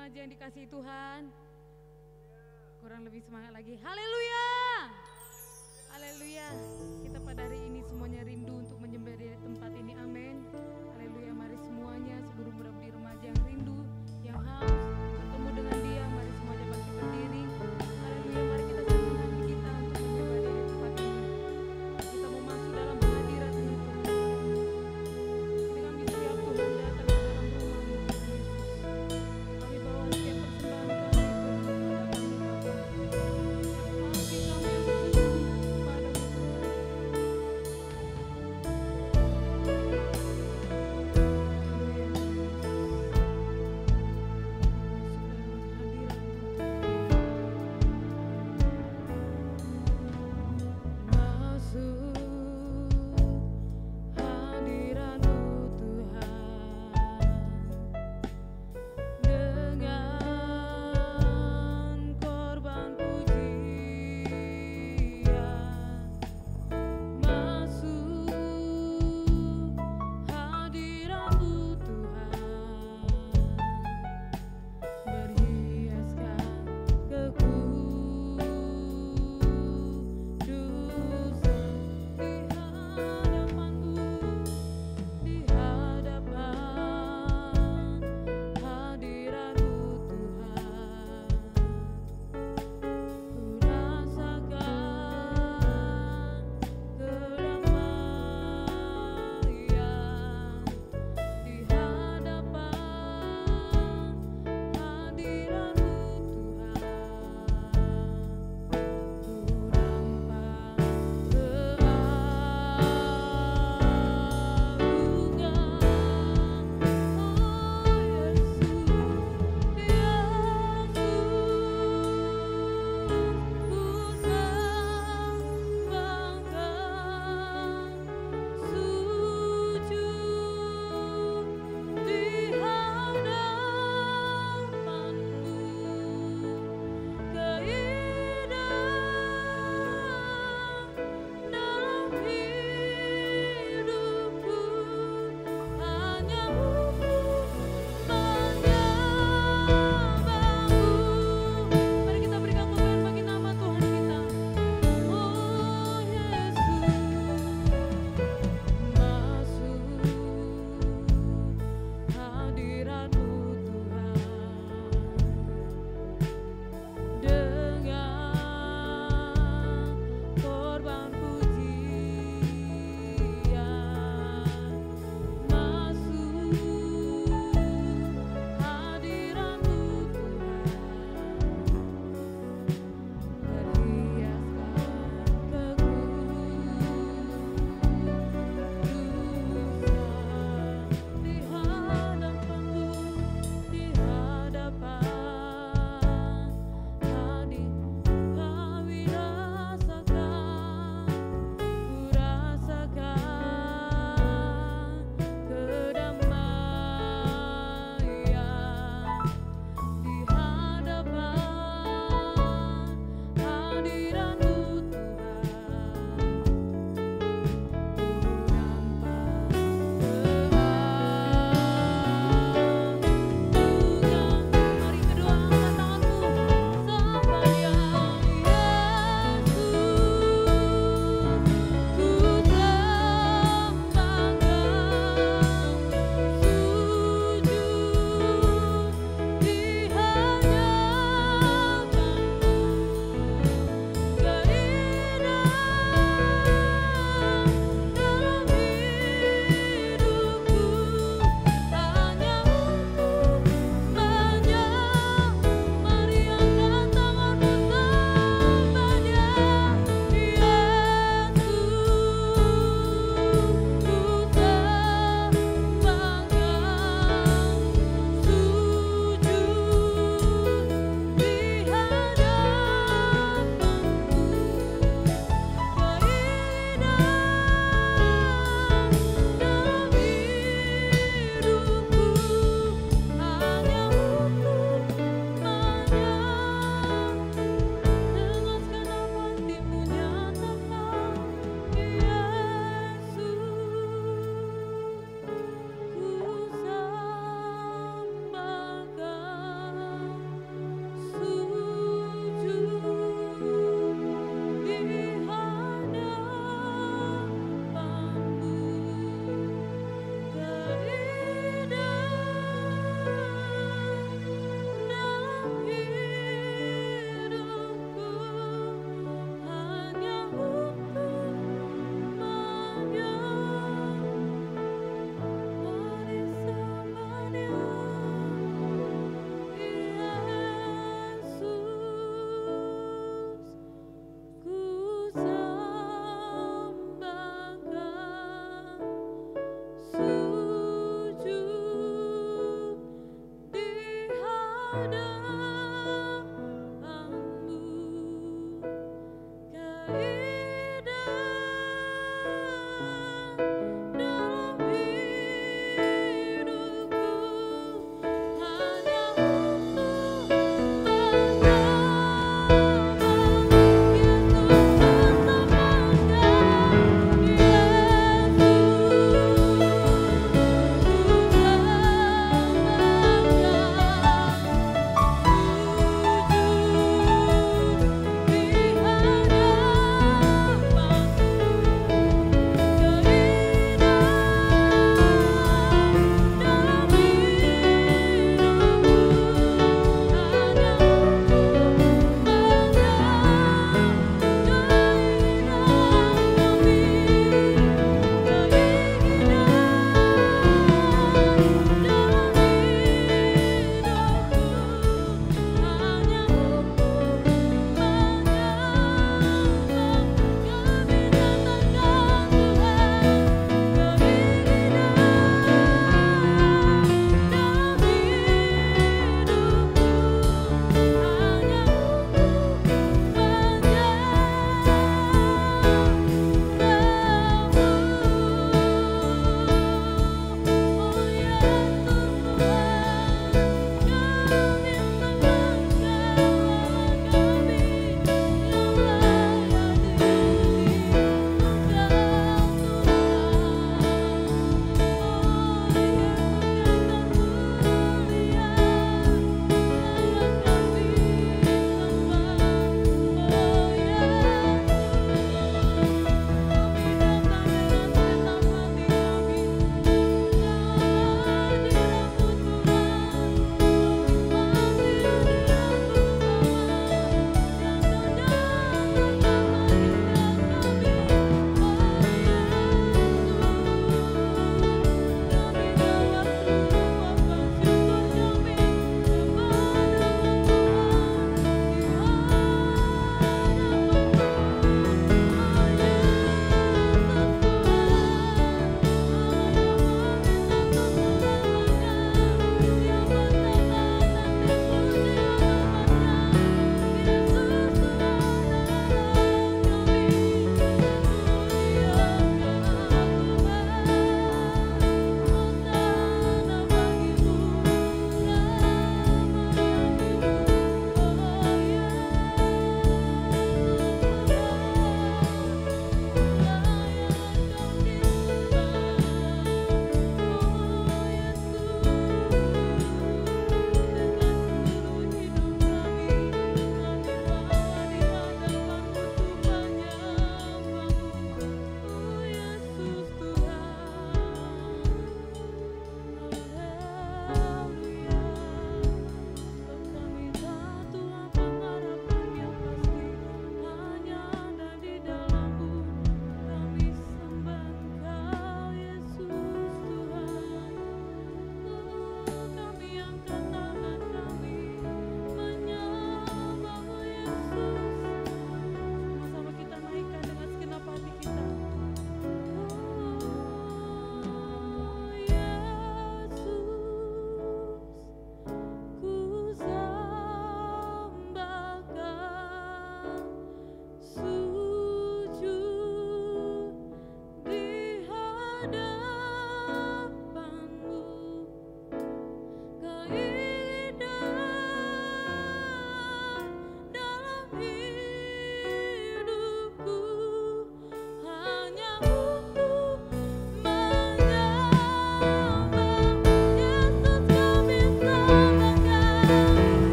remaja yang dikasihi Tuhan. Kurang lebih semangat lagi. Haleluya. Haleluya. Kita pada hari ini semuanya rindu untuk menyembah di tempat ini. Amin. Haleluya. Mari semuanya seluruh muda-mudi remaja yang rindu, yang haus bertemu dengan Dia, mari semuanya bangkit berdiri. Haleluya. Mari kita sambung hati kita untuk menyembah di tempat ini. Kita mau masuk dalam hadirat Tuhan. Dengan setiap Tuhan datang ke dalam rumah-Mu, Yesus. Kami bawa setiap persembahan kami, Tuhan, kepada Kami. Setiap hati kami yang sesungguhnya kepadamu, Tuhan.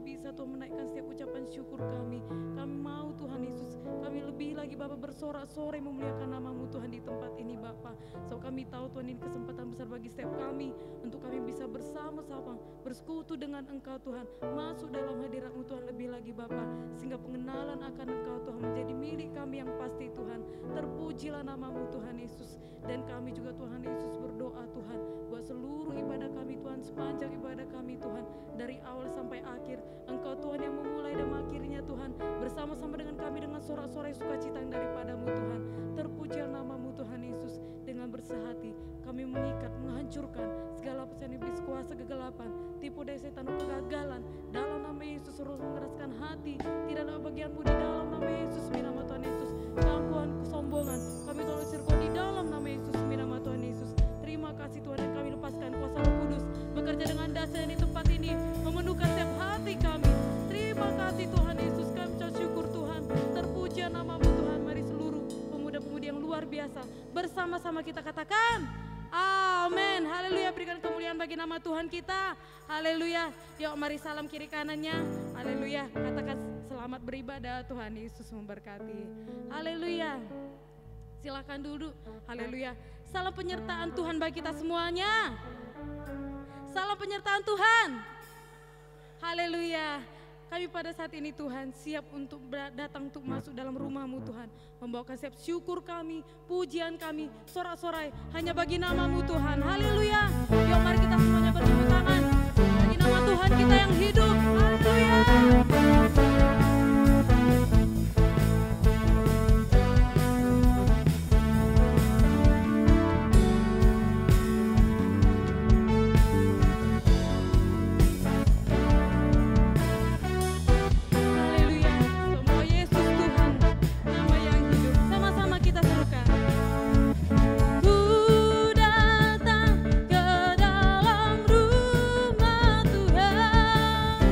bisa Tuhan menaikkan setiap ucapan syukur kami. Kami mau Tuhan Yesus, kami lebih lagi Bapa bersorak-sorai memuliakan nama-Mu Tuhan di tempat ini Bapa. So kami tahu Tuhan ini kesempatan besar bagi setiap kami untuk kami bisa bersama-sama bersekutu dengan Engkau Tuhan, masuk dalam hadirat-Mu Tuhan lebih lagi Bapa, sehingga pengenalan akan Engkau Tuhan menjadi milik kami yang pasti Tuhan. Terpujilah nama-Mu Tuhan Yesus. Dan kami juga Tuhan Yesus berdoa Tuhan buat seluruh ibadah kami Tuhan, sepanjang ibadah kami Tuhan, dari awal sampai akhir Engkau Tuhan yang memulai dan mengakhirinya Tuhan, bersama-sama dengan kami dengan sorak-sorai sukacita yang daripada-Mu Tuhan. Terpujilah nama-Mu Tuhan Yesus. Dengan bersehati kami mengikat, menghancurkan segala pesan iblis, kuasa kegelapan, tipu daya setan, kegagalan dalam nama Yesus. Suruh mengeraskan hati, tidak ada bagian-Mu di dalam nama Yesus, di nama Tuhan Yesus. Keangkuhan, kesombongan kami tolong usir Kau di dalam nama Yesus, di nama Tuhan Yesus. Terima kasih Tuhan, dan kami lepaskan kuasa Roh Kudus bekerja dengan dasar di tempat ini, memenuhkan setiap hati kami. Terima kasih Tuhan Yesus, kami ucap syukur Tuhan. Terpuji nama-Mu Tuhan. Mari seluruh pemuda-pemudi yang luar biasa bersama-sama kita katakan amin. Haleluya, berikan kemuliaan bagi nama Tuhan kita. Haleluya. Yuk mari salam kiri kanannya. Haleluya, katakan selamat beribadah, Tuhan Yesus memberkati. Haleluya. Silakan duduk. Haleluya. Salam penyertaan Tuhan bagi kita semuanya. Salam penyertaan Tuhan. Haleluya. Kami pada saat ini Tuhan siap untuk datang untuk masuk dalam rumah-Mu Tuhan. Membawakan setiap syukur kami, pujian kami, sorak-sorai hanya bagi nama-Mu Tuhan. Haleluya. Yuk mari kita semuanya bertepuk tangan bagi nama Tuhan kita yang hidup. Haleluya. Ku datang ke dalam rumah Tuhan.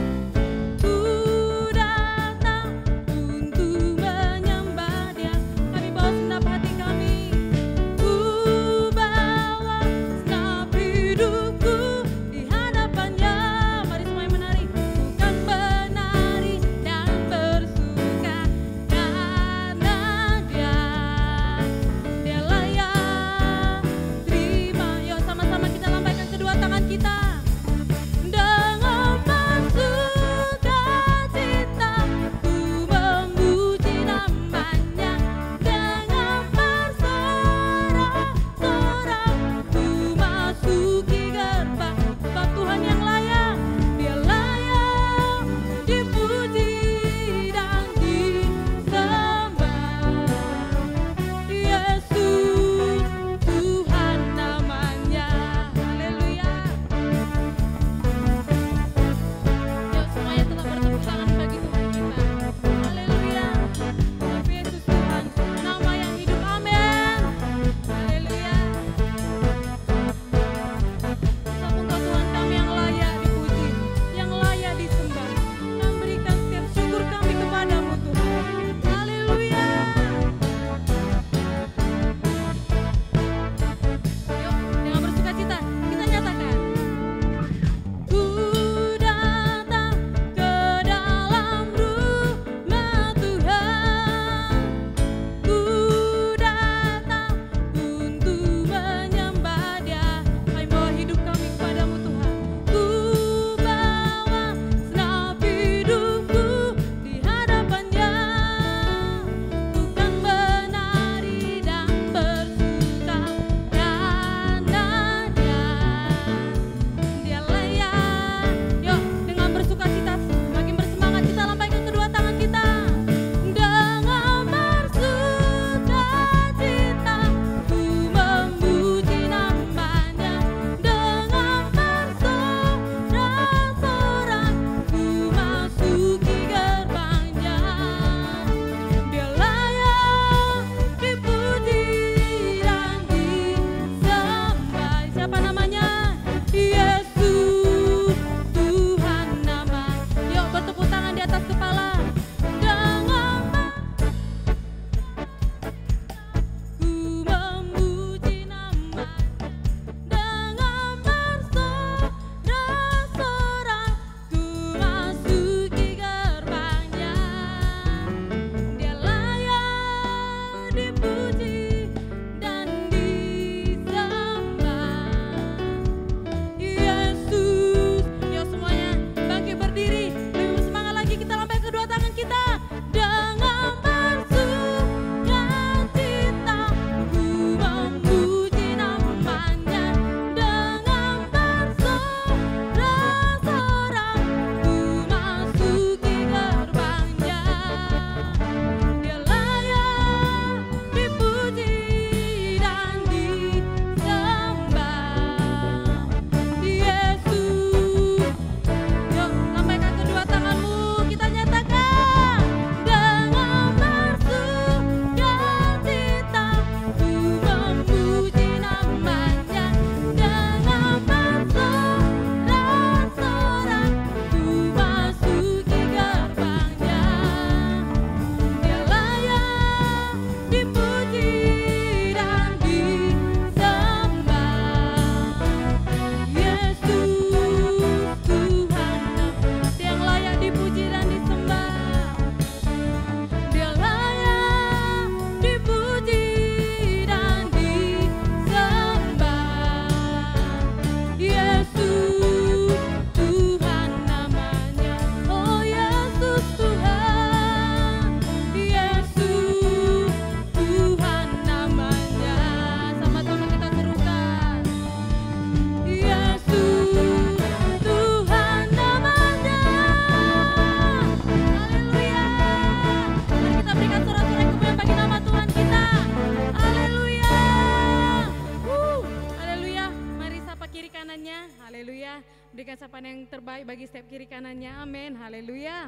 berikan sapaan yang terbaik bagi setiap kiri kanannya. Amin. Haleluya.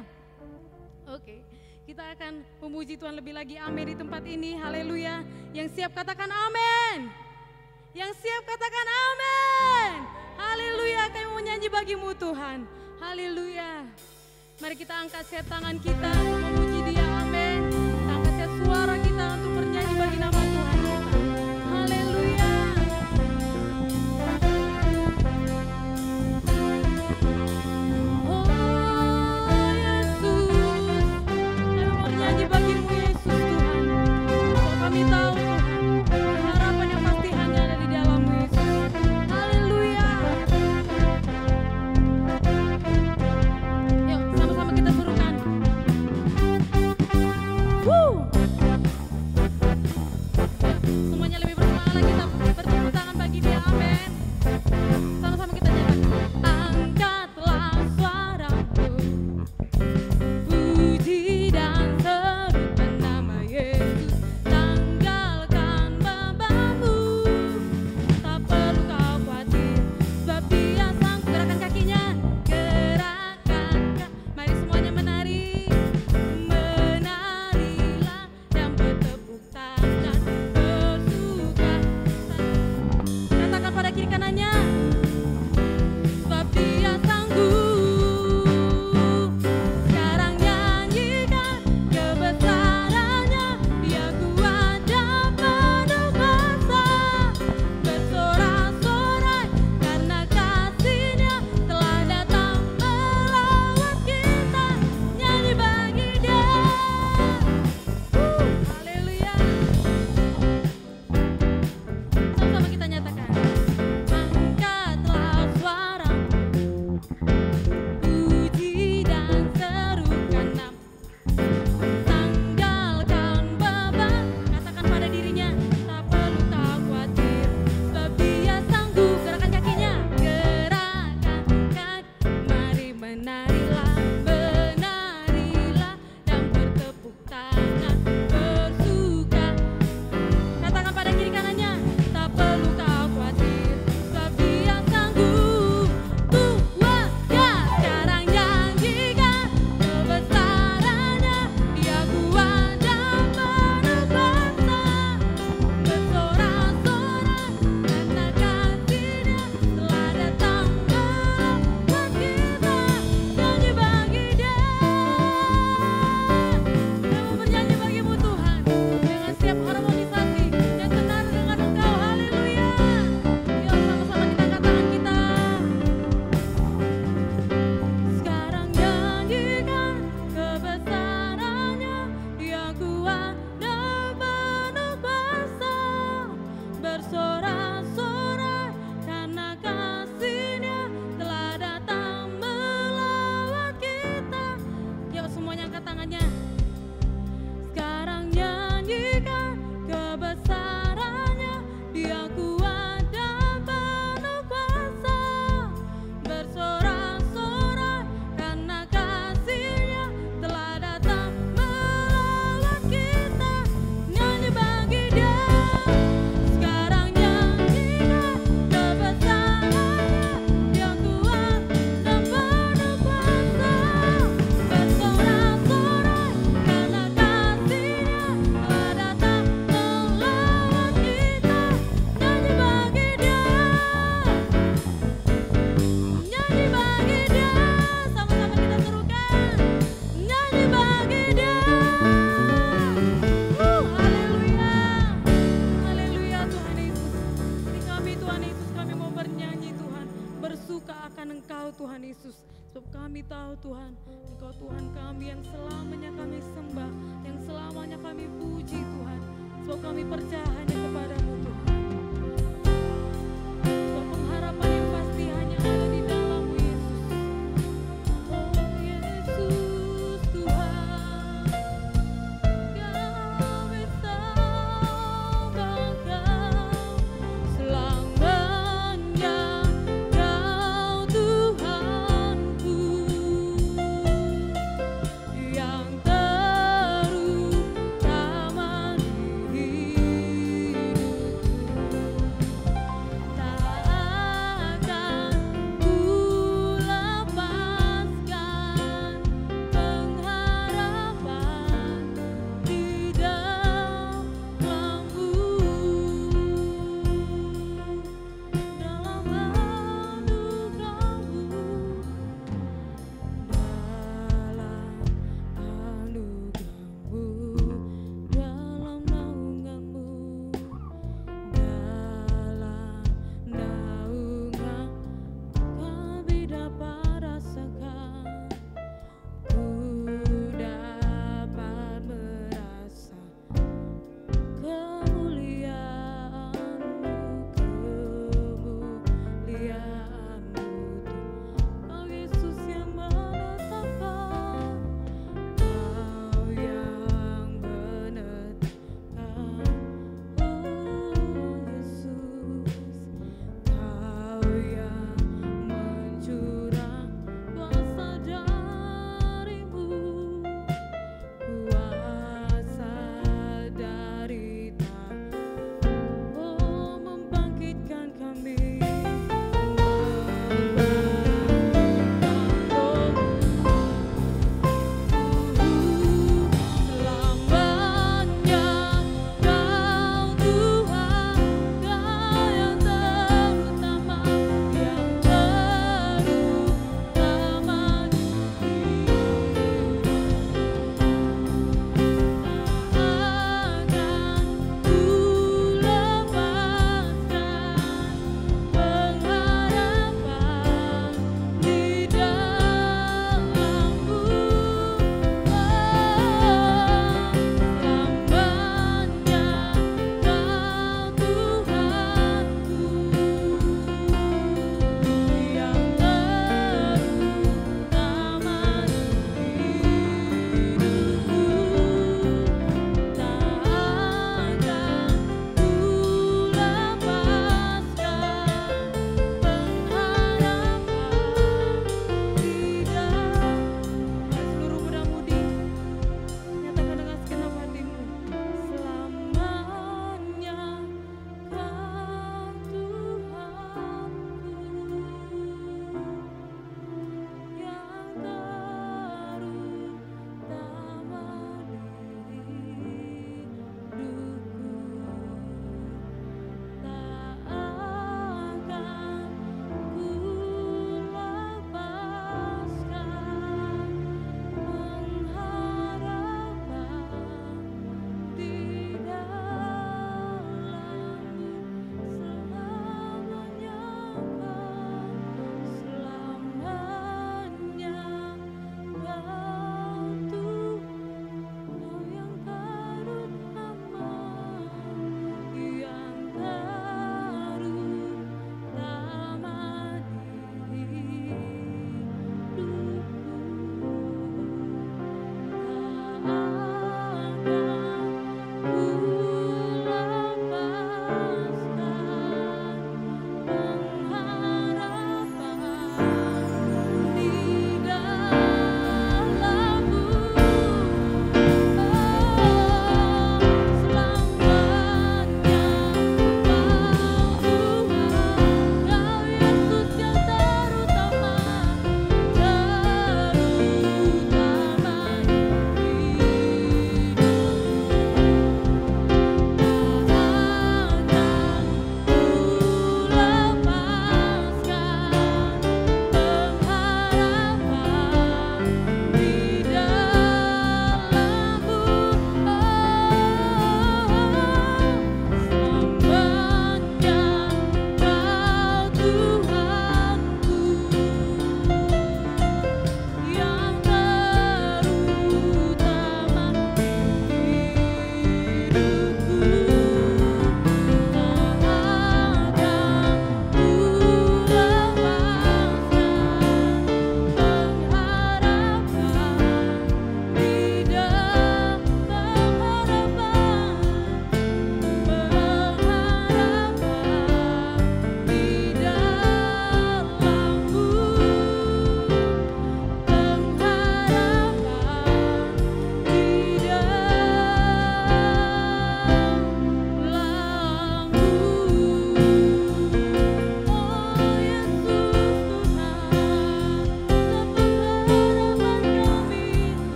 Oke, kita akan memuji Tuhan lebih lagi. Amin di tempat ini. Haleluya. Yang siap katakan amin. Yang siap katakan amin. Haleluya. Kami mau nyanyi bagimu Tuhan. Haleluya. Mari kita angkat siap tangan kita untuk memuji Dia. Amin. Kita angkat siap suara kita untuk bernyanyi bagi nama Tuhan kita. Haleluya. Oh Yesus, kami mau bernyanyi bagimu Yesus Tuhan. Oh, kami tahu Tuhan, harapan yang pasti hanya ada di dalam-Mu Yesus. Haleluya. Yuk sama-sama kita serukan. Semuanya lebih bersemangat lagi, kita bertepuk tangan bagi Dia. Amin. Sama-sama kita nyanyikan. Angkatlah suaramu, puji dan serukan nama Yesus. Tanggalkan bebanmu, tak perlu kau khawatir, sebab Dia sang. Gerakan kakinya, mari semuanya menari. Menarilah dan bertepuk tangan bersuka. Katakan pada kiri kanannya, sebab Dia sanggup. Sekarang nyanyikan kebesarannya, Dia kuat dan penuh kuasa. Bersorak-sorai karena kasih-Nya telah datang melawat kita. Nyanyi bagi Dia. Haleluya. Sama-sama kita nyatakan. Angkatlah suaramu, puji dan serukan nama. Tanggalkan beban, katakan pada dirinya, tak perlu kau khawatir, sebab Dia sanggup. Gerakan kakinya, gerakan kaki, mari menarilah, menarilah dan bertepuk tangan bersuka. Katakan pada kiri kanannya, tak perlu kau khawatir, sebab Dia sanggup. Tuhannya sekarang nyanyikan kebesarannya, Dia kuat dan penuh kuasa. Bersorak-sorai karena kasih-Nya telah datang melawat kita. Nyanyi bagi Dia. Kami mau bernyanyi bagimu Tuhan, dengan setiap harmonisasi yang senada dengan Engkau. Haleluya. Yuk sama-sama kita angkat tangan kita. Sekarang nyanyikan kebesarannya, Dia kuat dan penuh kuasa. Bersorak-sorai karena kasih-Nya telah datang melawat kita. Yuk semuanya angkat tangannya. Sekarang nyanyikan kebesarannya, Dia kuat dan penuh kuasa. Bersorak-sorai karena kasih-Nya telah datang melawat kita. Nyanyi bagi Dia. Sekarang nyanyikan kebesarannya, Dia kuat dan penuh kuasa. Bersorak-sorai karena kasih-Nya telah datang melawat kita. Nyanyi bagi Dia. Nyanyi bagi Dia. Sama-sama kita serukan. Nyanyi bagi Dia. Haleluya. Haleluya Tuhan Yesus. Di kami Tuhan Yesus, kami mau bernyanyi Tuhan, bersuka akan Engkau Tuhan Yesus. Sebab kami tahu Tuhan, Engkau Tuhan kami yang selamanya kami sembah, yang selamanya kami puji Tuhan. Sebab kami percaya hanya kepadamu Tuhan. Sebab pengharapan yang pasti hanya ada di dalam-Mu Yesus. Oh Yesus Tuhan, kami sembah Kau selamanya, Kau Tuhanku yang terutama di hidupku.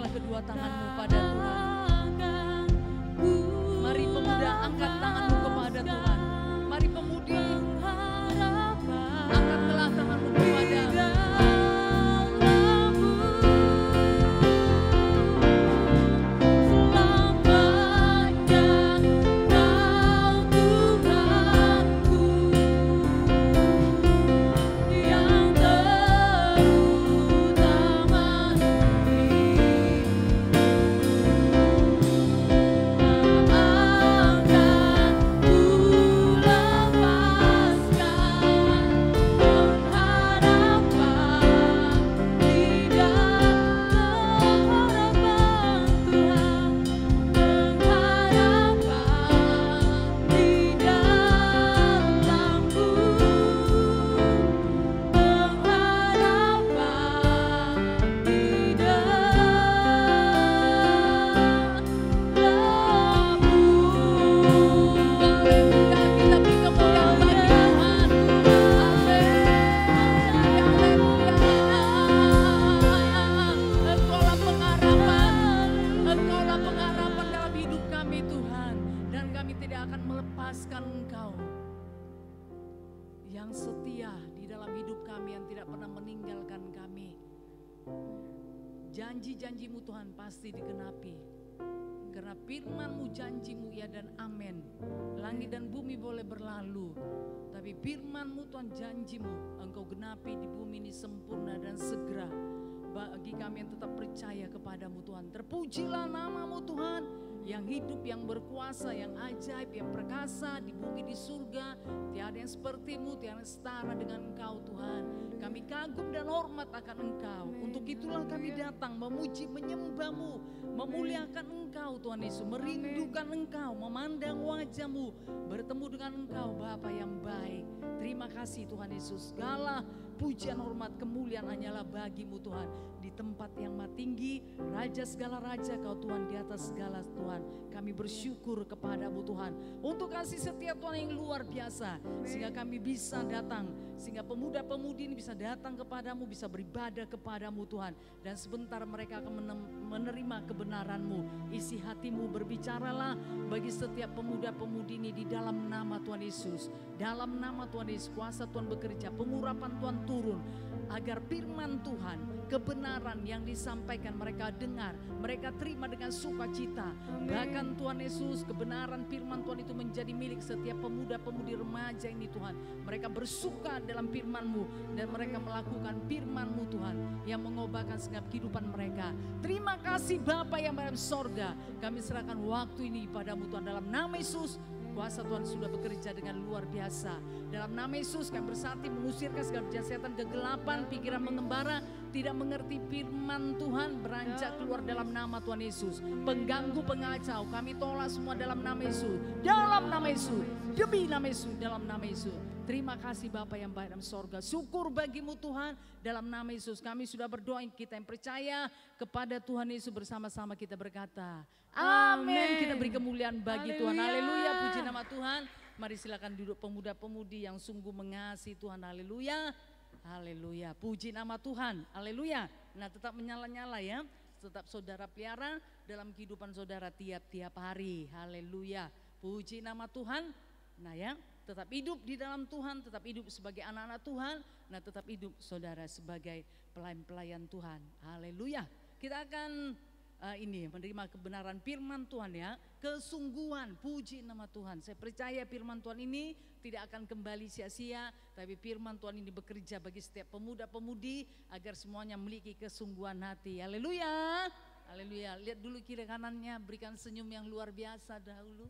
lambaikan kedua tanganmu pada Tuhan. Mari pemuda, angkat tanganmu kepada Tuhan. Mari pemudi, angkatlah tanganmu kepada janji-janjimu Tuhan pasti digenapi. Karena firman-Mu, janji-Mu ya dan amin. Langit dan bumi boleh berlalu, tapi firman-Mu Tuhan, janji-Mu Engkau genapi di bumi ini sempurna dan segera. Bagi kami yang tetap percaya kepadamu Tuhan, terpujilah nama-Mu Tuhan, yang hidup, yang berkuasa, yang ajaib, yang perkasa di bumi di surga. Tiada yang seperti-Mu, tiada yang setara dengan Engkau Tuhan. Kami kagum dan hormat akan Engkau. Untuk itulah kami datang memuji, menyembah-Mu, memuliakan Engkau Tuhan Yesus, merindukan Engkau, memandang wajah-Mu, bertemu dengan Engkau Bapa yang baik. Terima kasih Tuhan Yesus. Segala pujian, hormat, kemuliaan hanyalah bagi-Mu Tuhan. Di tempat yang maha tinggi, Raja segala raja Kau Tuhan, di atas segala Tuhan. Kami bersyukur kepadamu Tuhan, untuk kasih setia Tuhan yang luar biasa. Sehingga kami bisa datang, sehingga pemuda-pemudi ini bisa datang kepadamu, bisa beribadah kepadamu Tuhan. Dan sebentar mereka akan menerima kebenaran-Mu. Isi hati-Mu, berbicaralah bagi setiap pemuda-pemudi ini di dalam nama Tuhan Yesus. Dalam nama Tuhan Yesus, kuasa Tuhan bekerja, pengurapan Tuhan turun. Agar firman Tuhan, kebenaran yang disampaikan mereka dengar, mereka terima dengan sukacita. Bahkan Tuhan Yesus, kebenaran firman Tuhan itu menjadi milik setiap pemuda-pemudi remaja ini Tuhan. Mereka bersuka dalam firman-Mu dan mereka melakukan firman-Mu Tuhan yang mengubahkan segala kehidupan mereka. Terima kasih Bapa yang dalam sorga. Kami serahkan waktu ini padamu Tuhan, dalam nama Yesus. Kuasa Tuhan sudah bekerja dengan luar biasa. Dalam nama Yesus kami bersatu mengusirkan segala setan kegelapan, pikiran mengembara, tidak mengerti firman Tuhan, beranjak keluar dalam nama Tuhan Yesus. Pengganggu, pengacau, kami tolak semua dalam nama Yesus. Dalam nama Yesus, demi nama Yesus, dalam nama Yesus. Terima kasih Bapa yang baik dalam sorga. Syukur bagimu Tuhan, dalam nama Yesus kami sudah berdoa. Kita yang percaya kepada Tuhan Yesus, bersama-sama kita berkata amin. Kita beri kemuliaan bagi Tuhan. Haleluya, puji nama Tuhan. Mari silakan duduk pemuda-pemudi yang sungguh mengasihi Tuhan. Haleluya, haleluya, puji nama Tuhan. Haleluya. Nah, tetap menyala-nyala ya. Tetap saudara pelihara dalam kehidupan saudara tiap-tiap hari. Haleluya, puji nama Tuhan. Nah ya, tetap hidup di dalam Tuhan, tetap hidup sebagai anak-anak Tuhan. Nah, tetap hidup saudara sebagai pelayan-pelayan Tuhan. Haleluya. Kita akan ini menerima kebenaran firman Tuhan ya, kesungguhan, puji nama Tuhan. Saya percaya firman Tuhan ini tidak akan kembali sia-sia, tapi firman Tuhan ini bekerja bagi setiap pemuda-pemudi agar semuanya memiliki kesungguhan hati. Haleluya, haleluya. Lihat dulu kiri kanannya, berikan senyum yang luar biasa dahulu.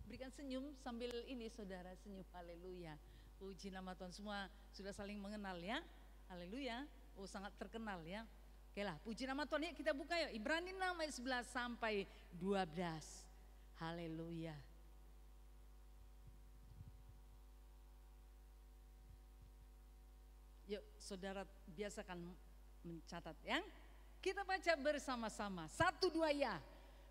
Berikan senyum sambil ini saudara, senyum. Haleluya, puji nama Tuhan. Semua sudah saling mengenal ya, haleluya. Oh, sangat terkenal ya. Oke lah, puji nama Tuhan. Ya, kita buka yuk Ibrani 6 ayat 11 sampai 12. Haleluya. Yuk saudara biasakan mencatat ya. Kita baca bersama-sama. 1, 2 ya.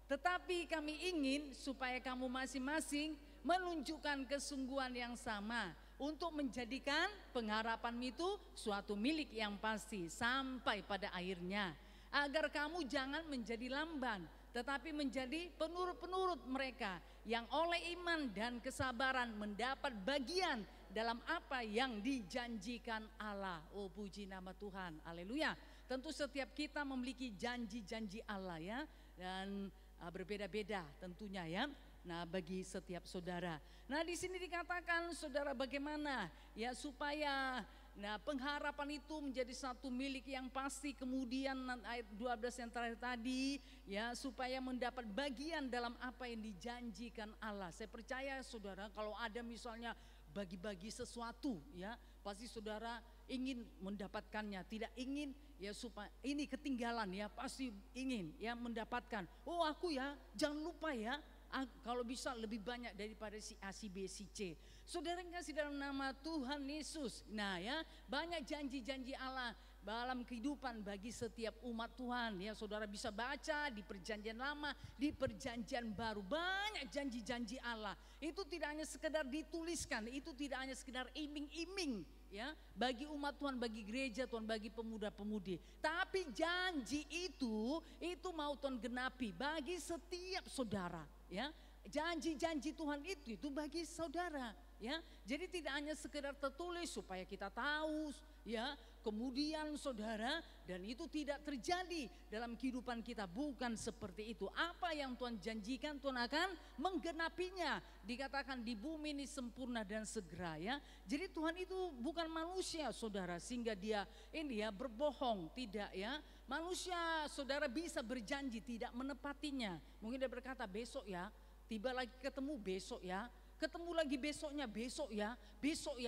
Tetapi kami ingin supaya kamu masing-masing menunjukkan kesungguhan yang sama, untuk menjadikan pengharapan itu suatu milik yang pasti sampai pada akhirnya. agar kamu jangan menjadi lamban, tetapi menjadi penurut-penurut mereka yang oleh iman dan kesabaran mendapat bagian dalam apa yang dijanjikan Allah. Oh, puji nama Tuhan, haleluya. Tentu setiap kita memiliki janji-janji Allah ya, dan berbeda-beda tentunya ya. Nah, bagi setiap saudara. Nah, di sini dikatakan saudara bagaimana ya supaya pengharapan itu menjadi satu milik yang pasti. Kemudian ayat 12 yang terakhir tadi ya, supaya mendapat bagian dalam apa yang dijanjikan Allah. Saya percaya saudara, kalau ada misalnya bagi-bagi sesuatu ya, pasti saudara ingin mendapatkannya, tidak ingin ya supaya ini ketinggalan ya, pasti ingin ya mendapatkan. Oh, aku ya jangan lupa ya, kalau bisa lebih banyak daripada si A, si B, si C. Saudara yang kasih dalam nama Tuhan Yesus. Nah ya, banyak janji-janji Allah dalam kehidupan bagi setiap umat Tuhan ya. Saudara bisa baca di perjanjian lama, di perjanjian baru, banyak janji-janji Allah. Itu tidak hanya sekedar dituliskan, itu tidak hanya sekedar iming-iming ya bagi umat Tuhan, bagi gereja Tuhan, bagi pemuda-pemudi. Tapi janji itu mau Tuhan genapi bagi setiap saudara ya. Janji-janji Tuhan itu bagi saudara ya. Jadi tidak hanya sekedar tertulis supaya kita tahu ya, kemudian saudara, dan itu tidak terjadi dalam kehidupan kita, bukan seperti itu. Apa yang Tuhan janjikan Tuhan akan menggenapinya. Dikatakan di bumi ini sempurna dan segera ya. Jadi Tuhan itu bukan manusia saudara sehingga dia ini ya berbohong, tidak ya. Manusia saudara bisa berjanji tidak menepatinya. Mungkin dia berkata besok ya, tiba lagi ketemu besok ya, ketemu lagi besok ya,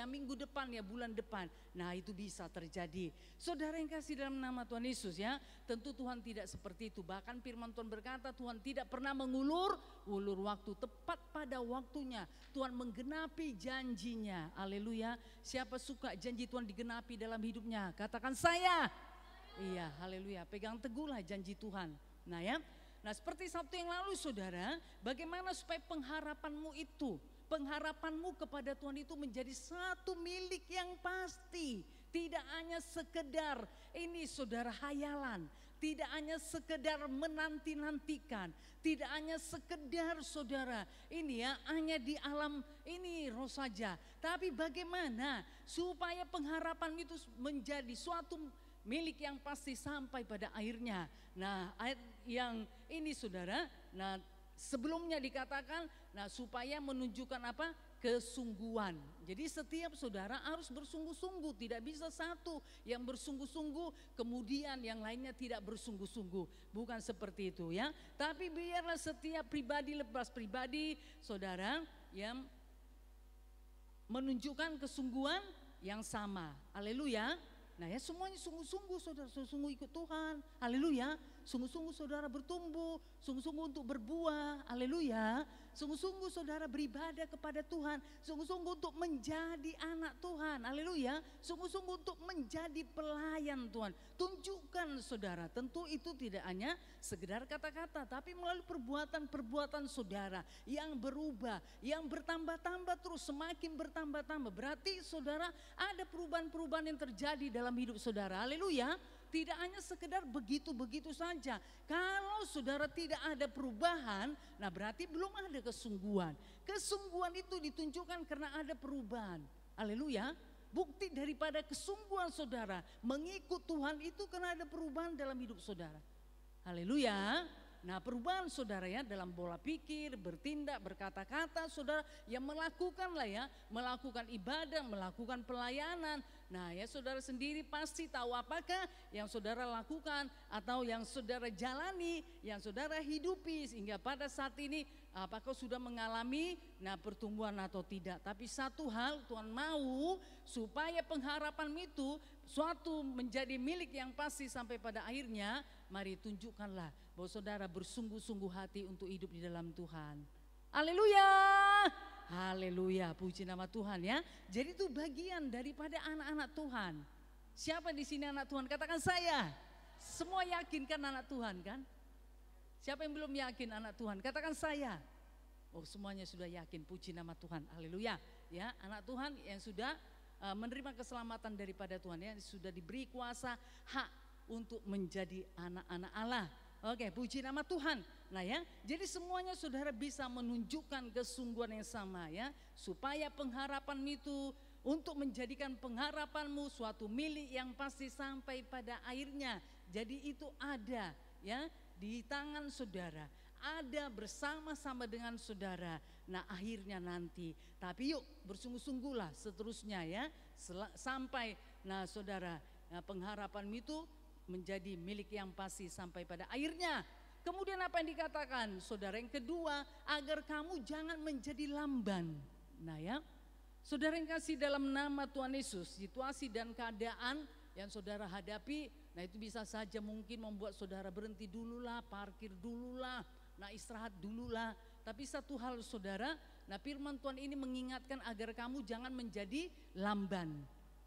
minggu depan ya, bulan depan. Nah, itu bisa terjadi. Saudara yang kasih dalam nama Tuhan Yesus ya, tentu Tuhan tidak seperti itu. Bahkan firman Tuhan berkata Tuhan tidak pernah mengulur waktu, tepat pada waktunya Tuhan menggenapi janjinya. Haleluya. Siapa suka janji Tuhan digenapi dalam hidupnya? Katakan saya. Iya, haleluya. Pegang teguhlah janji Tuhan. Nah ya, nah seperti Sabtu yang lalu saudara, bagaimana supaya pengharapanmu kepada Tuhan itu menjadi satu milik yang pasti. Tidak hanya sekedar ini saudara hayalan, tidak hanya sekedar menanti-nantikan, tidak hanya sekedar saudara ini ya hanya di alam ini roh saja. Tapi bagaimana supaya pengharapan itu menjadi suatu milik yang pasti sampai pada akhirnya. Nah, ayat yang ini saudara, nah sebelumnya dikatakan nah supaya menunjukkan apa? Kesungguhan. Jadi setiap saudara harus bersungguh-sungguh, tidak bisa satu yang bersungguh-sungguh kemudian yang lainnya tidak bersungguh-sungguh. Bukan seperti itu ya. Tapi biarlah setiap pribadi lepas pribadi saudara yang menunjukkan kesungguhan yang sama. Haleluya. Nah ya, semuanya sungguh-sungguh saudara, sungguh-sungguh ikut Tuhan, haleluya. Sungguh-sungguh saudara bertumbuh, sungguh-sungguh untuk berbuah, haleluya. Sungguh-sungguh saudara beribadah kepada Tuhan, sungguh-sungguh untuk menjadi anak Tuhan, haleluya. Sungguh-sungguh untuk menjadi pelayan Tuhan. Tunjukkan saudara, tentu itu tidak hanya sekedar kata-kata, tapi melalui perbuatan-perbuatan saudara yang berubah, yang bertambah-tambah terus, semakin bertambah-tambah. Berarti saudara ada perubahan-perubahan yang terjadi dalam hidup saudara, haleluya. Tidak hanya sekedar begitu-begitu saja. Kalau saudara tidak ada perubahan, nah berarti belum ada kesungguhan. Kesungguhan itu ditunjukkan karena ada perubahan. Haleluya. Bukti daripada kesungguhan saudara mengikut Tuhan itu karena ada perubahan dalam hidup saudara. Haleluya. Nah, perubahan saudara ya dalam pola pikir, bertindak, berkata-kata saudara yang melakukanlah ya, melakukan ibadah, melakukan pelayanan. Nah ya, saudara sendiri pasti tahu apakah yang saudara lakukan atau yang saudara jalani, yang saudara hidupi sehingga pada saat ini apakah sudah mengalami pertumbuhan atau tidak. Tapi satu hal Tuhan mau supaya pengharapan itu suatu menjadi milik yang pasti sampai pada akhirnya, mari tunjukkanlah bahwa saudara bersungguh-sungguh hati untuk hidup di dalam Tuhan. Haleluya. Haleluya, puji nama Tuhan ya. Jadi itu bagian daripada anak-anak Tuhan. Siapa di sini anak Tuhan? Katakan saya. Semua yakin kan anak Tuhan kan? Siapa yang belum yakin anak Tuhan? Katakan saya. Oh, semuanya sudah yakin, puji nama Tuhan. Haleluya. Ya, anak Tuhan yang sudah menerima keselamatan daripada Tuhan ya, sudah diberi kuasa hak untuk menjadi anak-anak Allah. Oke, puji nama Tuhan. Nah ya, jadi semuanya saudara bisa menunjukkan kesungguhan yang sama ya, supaya pengharapan itu untuk menjadikan pengharapanmu suatu milik yang pasti sampai pada akhirnya. Jadi itu ada ya di tangan saudara, ada bersama-sama dengan saudara. Nah akhirnya nanti, tapi yuk bersungguh-sungguhlah seterusnya ya, sampai nah saudara, nah, pengharapan itu menjadi milik yang pasti sampai pada akhirnya. Kemudian apa yang dikatakan saudara yang kedua, agar kamu jangan menjadi lamban. Nah ya, saudara yang kasih, dalam nama Tuhan Yesus, situasi dan keadaan yang saudara hadapi, nah itu bisa saja mungkin membuat saudara berhenti dululah, parkir dululah, nah istirahat dululah. Tapi satu hal saudara, nah firman Tuhan ini mengingatkan agar kamu jangan menjadi lamban.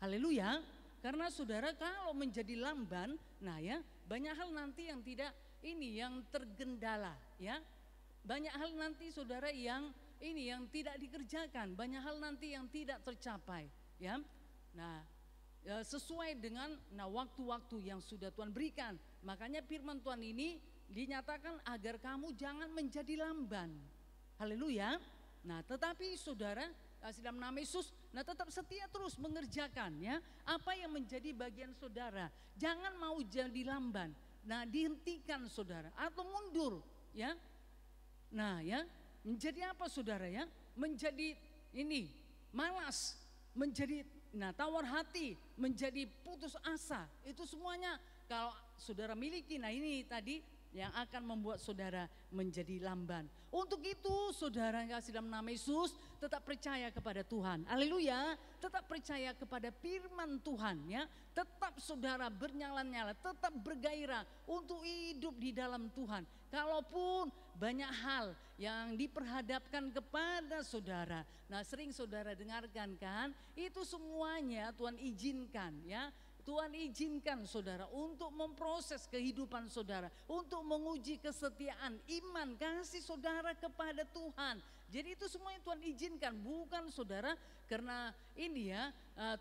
Haleluya. Karena saudara kalau menjadi lamban, nah ya banyak hal nanti yang tidak ini yang tergendala ya. Banyak hal nanti saudara yang ini yang tidak dikerjakan, banyak hal nanti yang tidak tercapai ya. Nah sesuai dengan nah waktu-waktu yang sudah Tuhan berikan. Makanya firman Tuhan ini dinyatakan agar kamu jangan menjadi lamban. Haleluya. Nah tetapi saudara, dalam nama Yesus, nah tetap setia terus mengerjakan ya apa yang menjadi bagian saudara. Jangan mau jadi lamban. Nah dihentikan saudara atau mundur ya. Nah ya, menjadi apa saudara ya? Menjadi ini malas, menjadi nah tawar hati, menjadi putus asa. Itu semuanya kalau saudara miliki, nah ini tadi yang akan membuat saudara menjadi lamban. Untuk itu saudara yang kasih dalam nama Yesus, tetap percaya kepada Tuhan. Haleluya. Tetap percaya kepada firman Tuhan ya. Tetap saudara bernyala-nyala, tetap bergairah untuk hidup di dalam Tuhan. Kalaupun banyak hal yang diperhadapkan kepada saudara, nah sering saudara dengarkan kan, itu semuanya Tuhan izinkan ya. Tuhan izinkan saudara untuk memproses kehidupan saudara, untuk menguji kesetiaan iman kasih saudara kepada Tuhan. Jadi itu semuanya Tuhan izinkan, bukan saudara karena ini ya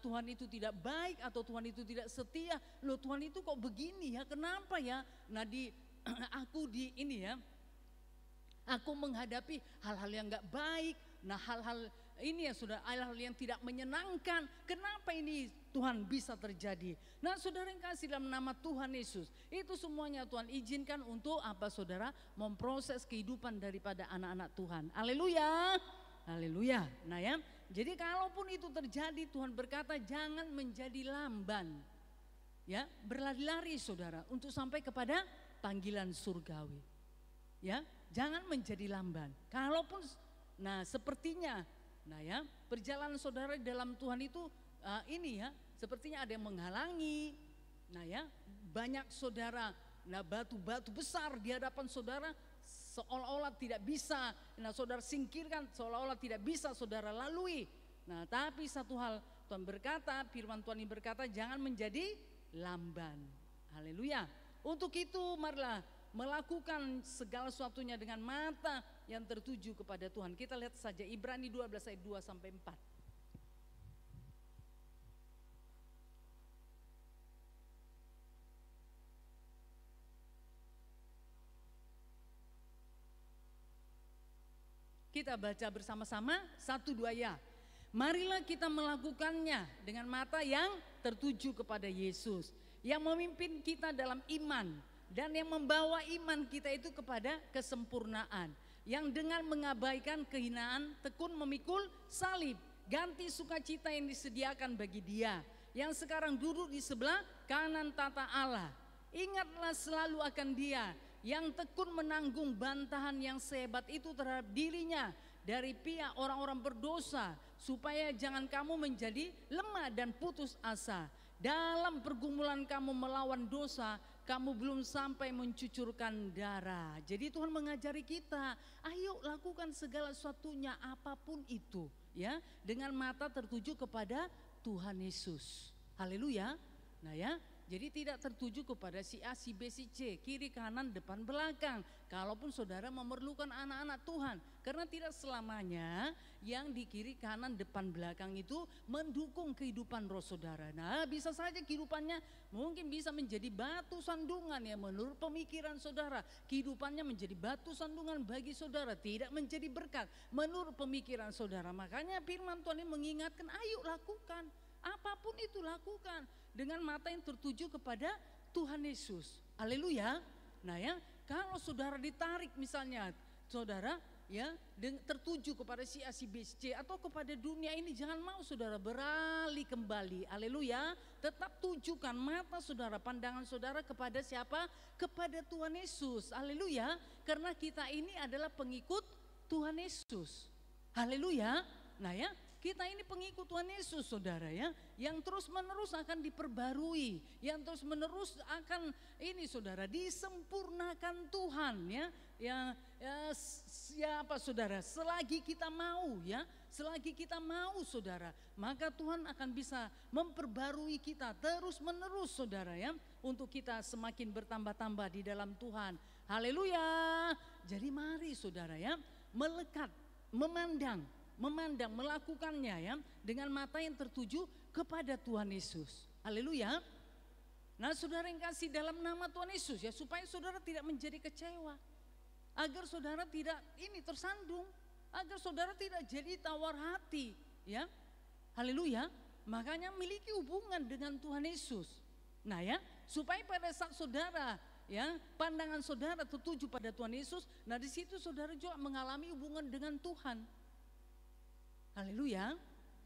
Tuhan itu tidak baik atau Tuhan itu tidak setia. Loh Tuhan itu kok begini ya, kenapa ya? Nah aku menghadapi hal-hal yang gak baik. Nah hal-hal ini ya sudah, hal-hal yang tidak menyenangkan. Kenapa ini Tuhan bisa terjadi? Nah saudara yang kasih dalam nama Tuhan Yesus, itu semuanya Tuhan izinkan untuk apa saudara? Memproses kehidupan daripada anak-anak Tuhan. Haleluya. Haleluya. Nah ya, jadi kalaupun itu terjadi, Tuhan berkata jangan menjadi lamban. Ya, berlari-lari saudara untuk sampai kepada panggilan surgawi. Ya, jangan menjadi lamban. Kalaupun nah sepertinya nah ya, perjalanan saudara dalam Tuhan itu ini ya, sepertinya ada yang menghalangi. Nah ya, banyak saudara, nah batu-batu besar di hadapan saudara seolah-olah tidak bisa. Nah saudara singkirkan, seolah-olah tidak bisa saudara lalui. Nah tapi satu hal Tuhan berkata, firman Tuhan ini berkata jangan menjadi lamban. Haleluya. Untuk itu marilah melakukan segala sesuatunya dengan mata yang tertuju kepada Tuhan. Kita lihat saja Ibrani 12 ayat 2 sampai 4. Kita baca bersama-sama 1, 2 ya. Marilah kita melakukannya dengan mata yang tertuju kepada Yesus, yang memimpin kita dalam iman dan yang membawa iman kita itu kepada kesempurnaan, yang dengan mengabaikan kehinaan tekun memikul salib, ganti sukacita yang disediakan bagi Dia yang sekarang duduk di sebelah kanan tata Allah. Ingatlah selalu akan Dia yang tekun menanggung bantahan yang sehebat itu terhadap dirinya dari pihak orang-orang berdosa, supaya jangan kamu menjadi lemah dan putus asa. Dalam pergumulan kamu melawan dosa, kamu belum sampai mencucurkan darah. Jadi Tuhan mengajari kita, ayo lakukan segala sesuatunya apapun itu ya, dengan mata tertuju kepada Tuhan Yesus. Haleluya. Nah ya, Jadi tidak tertuju kepada si A, si B, si C, kiri, kanan, depan, belakang. Kalaupun saudara memerlukan anak-anak Tuhan. Karena tidak selamanya yang di kiri, kanan, depan, belakang itu mendukung kehidupan roh saudara. Nah, bisa saja kehidupannya mungkin bisa menjadi batu sandungan ya menurut pemikiran saudara. Kehidupannya menjadi batu sandungan bagi saudara, tidak menjadi berkat menurut pemikiran saudara. Makanya firman Tuhan ini mengingatkan, ayo lakukan. Apapun itu lakukan dengan mata yang tertuju kepada Tuhan Yesus. Haleluya. Nah ya, kalau saudara ditarik misalnya saudara ya tertuju kepada si A, si B, si C atau kepada dunia ini, jangan mau saudara beralih kembali. Haleluya. Tetap tujukan mata saudara, pandangan saudara kepada siapa? Kepada Tuhan Yesus. Haleluya. Karena kita ini adalah pengikut Tuhan Yesus. Haleluya. Nah ya, kita ini pengikut Tuhan Yesus saudara ya, yang terus menerus akan diperbarui, yang terus menerus akan ini saudara disempurnakan Tuhan ya. Siapa saudara, selagi kita mau ya, selagi kita mau saudara, maka Tuhan akan bisa memperbarui kita terus menerus saudara ya, untuk kita semakin bertambah-tambah di dalam Tuhan. Haleluya. Jadi mari saudara ya, melekat, memandang, melakukannya ya dengan mata yang tertuju kepada Tuhan Yesus. Haleluya. Nah saudara yang kasih, dalam nama Tuhan Yesus ya, supaya saudara tidak menjadi kecewa, agar saudara tidak ini tersandung, agar saudara tidak jadi tawar hati ya. Haleluya. Makanya miliki hubungan dengan Tuhan Yesus. Nah ya, supaya pada saat saudara ya pandangan saudara tertuju pada Tuhan Yesus, nah di situ saudara juga mengalami hubungan dengan Tuhan. Haleluya.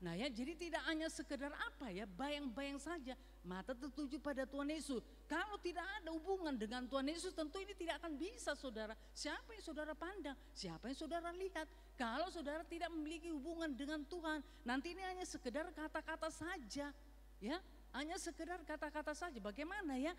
Nah ya, jadi tidak hanya sekedar apa ya, bayang-bayang saja, mata tertuju pada Tuhan Yesus. Kalau tidak ada hubungan dengan Tuhan Yesus, tentu ini tidak akan bisa saudara. Siapa yang saudara pandang, siapa yang saudara lihat. Kalau saudara tidak memiliki hubungan dengan Tuhan, nanti ini hanya sekedar kata-kata saja ya, hanya sekedar kata-kata saja. Bagaimana ya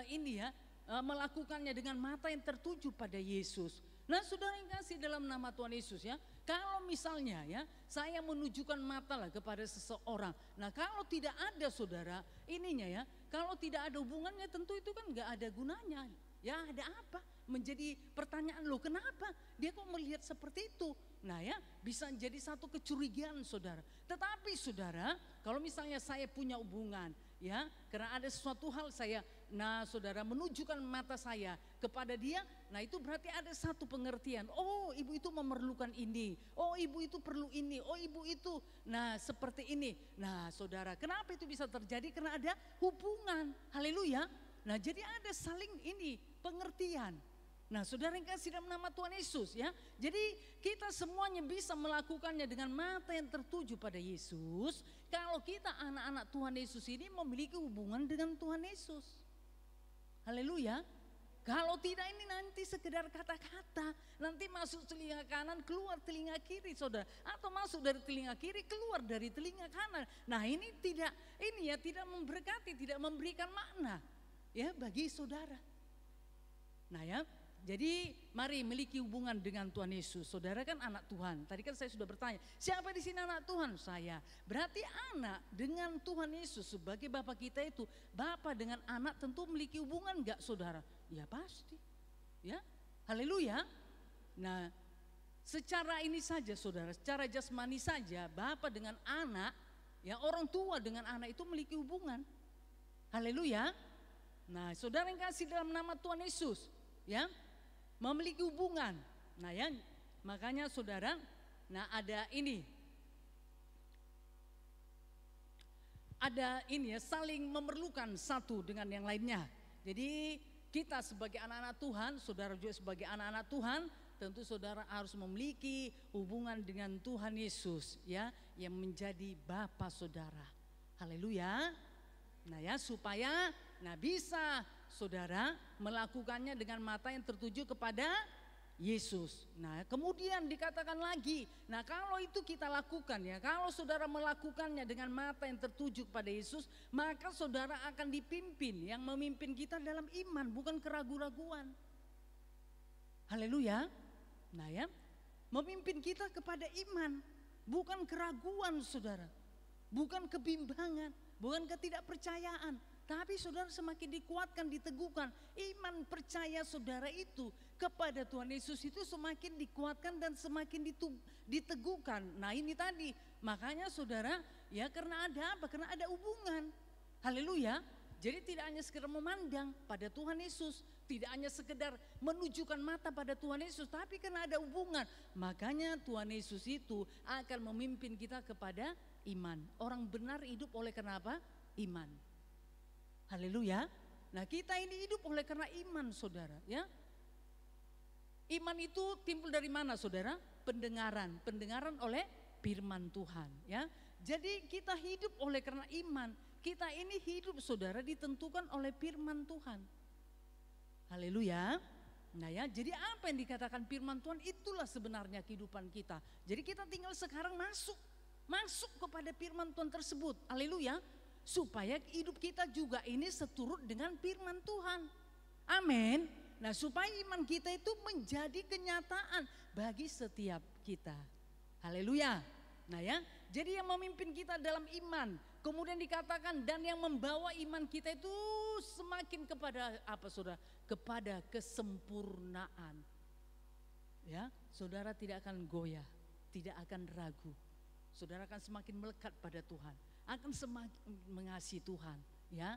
ini ya melakukannya dengan mata yang tertuju pada Yesus. Nah saudara yang kasih, dalam nama Tuhan Yesus ya, kalau misalnya ya saya menunjukkan mata lah kepada seseorang, nah kalau tidak ada saudara ininya ya, kalau tidak ada hubungannya, tentu itu kan gak ada gunanya. Ya ada apa? Menjadi pertanyaan, loh kenapa dia kok melihat seperti itu? Nah ya, bisa jadi satu kecurigaan saudara. Tetapi saudara, kalau misalnya saya punya hubungan ya, karena ada sesuatu hal saya, nah saudara menunjukkan mata saya kepada dia, nah itu berarti ada satu pengertian. Oh ibu itu memerlukan ini, oh ibu itu perlu ini, oh ibu itu nah seperti ini. Nah saudara, kenapa itu bisa terjadi? Karena ada hubungan. Haleluya. Nah jadi ada saling ini pengertian. Nah saudara yang kasih dalam nama Tuhan Yesus ya, jadi kita semuanya bisa melakukannya dengan mata yang tertuju pada Yesus. Kalau kita anak-anak Tuhan Yesus ini memiliki hubungan dengan Tuhan Yesus. Haleluya. Kalau tidak, ini nanti sekedar kata-kata, nanti masuk telinga kanan keluar telinga kiri saudara, atau masuk dari telinga kiri keluar dari telinga kanan. Nah ini tidak, ini ya tidak memberkati, tidak memberikan makna ya bagi saudara. Nah ya, jadi mari miliki hubungan dengan Tuhan Yesus. Saudara kan anak Tuhan. Tadi kan saya sudah bertanya, siapa di sini anak Tuhan? Saya. Berarti anak dengan Tuhan Yesus sebagai Bapa kita itu, Bapa dengan anak tentu memiliki hubungan enggak saudara? Ya pasti. Ya. Haleluya. Nah, secara ini saja saudara, secara jasmani saja Bapa dengan anak, ya orang tua dengan anak itu memiliki hubungan. Haleluya. Nah, saudara yang kasih dalam nama Tuhan Yesus, ya, memiliki hubungan. Nah ya, makanya saudara, nah ada ini ya, saling memerlukan satu dengan yang lainnya. Jadi kita sebagai anak-anak Tuhan, saudara juga sebagai anak-anak Tuhan, tentu saudara harus memiliki hubungan dengan Tuhan Yesus ya, yang menjadi Bapa saudara. Haleluya. Nah ya, supaya bisa saudara melakukannya dengan mata yang tertuju kepada Yesus. Nah kemudian dikatakan lagi, nah kalau itu kita lakukan ya, kalau saudara melakukannya dengan mata yang tertuju kepada Yesus, maka saudara akan dipimpin, yang memimpin kita dalam iman, bukan keraguan-raguan. Haleluya. Nah ya, memimpin kita kepada iman, bukan keraguan saudara, bukan kebimbangan, bukan ketidakpercayaan, Tapi saudara semakin dikuatkan, diteguhkan. Iman percaya saudara itu kepada Tuhan Yesus itu semakin dikuatkan dan semakin diteguhkan. Nah ini tadi, makanya saudara ya karena ada apa? Karena ada hubungan. Haleluya. Jadi tidak hanya sekedar memandang pada Tuhan Yesus, tidak hanya sekedar menunjukkan mata pada Tuhan Yesus, tapi karena ada hubungan. Makanya Tuhan Yesus itu akan memimpin kita kepada iman. Orang benar hidup oleh kenapa? Iman. Haleluya. Nah kita ini hidup oleh karena iman saudara ya. Iman itu timbul dari mana saudara? Pendengaran. Pendengaran oleh firman Tuhan ya. Jadi kita hidup oleh karena iman. Kita ini hidup saudara ditentukan oleh firman Tuhan. Haleluya. Nah ya, jadi apa yang dikatakan firman Tuhan itulah sebenarnya kehidupan kita. Jadi kita tinggal sekarang masuk kepada firman Tuhan tersebut. Haleluya. Supaya hidup kita juga ini seturut dengan firman Tuhan. Amin. Nah supaya iman kita itu menjadi kenyataan bagi setiap kita. Haleluya. Nah ya, jadi yang memimpin kita dalam iman. Kemudian dikatakan dan yang membawa iman kita itu semakin kepada apa saudara? Kepada kesempurnaan. Ya, saudara tidak akan goyah, tidak akan ragu. Saudara akan semakin melekat pada Tuhan, akan semakin mengasihi Tuhan. Ya,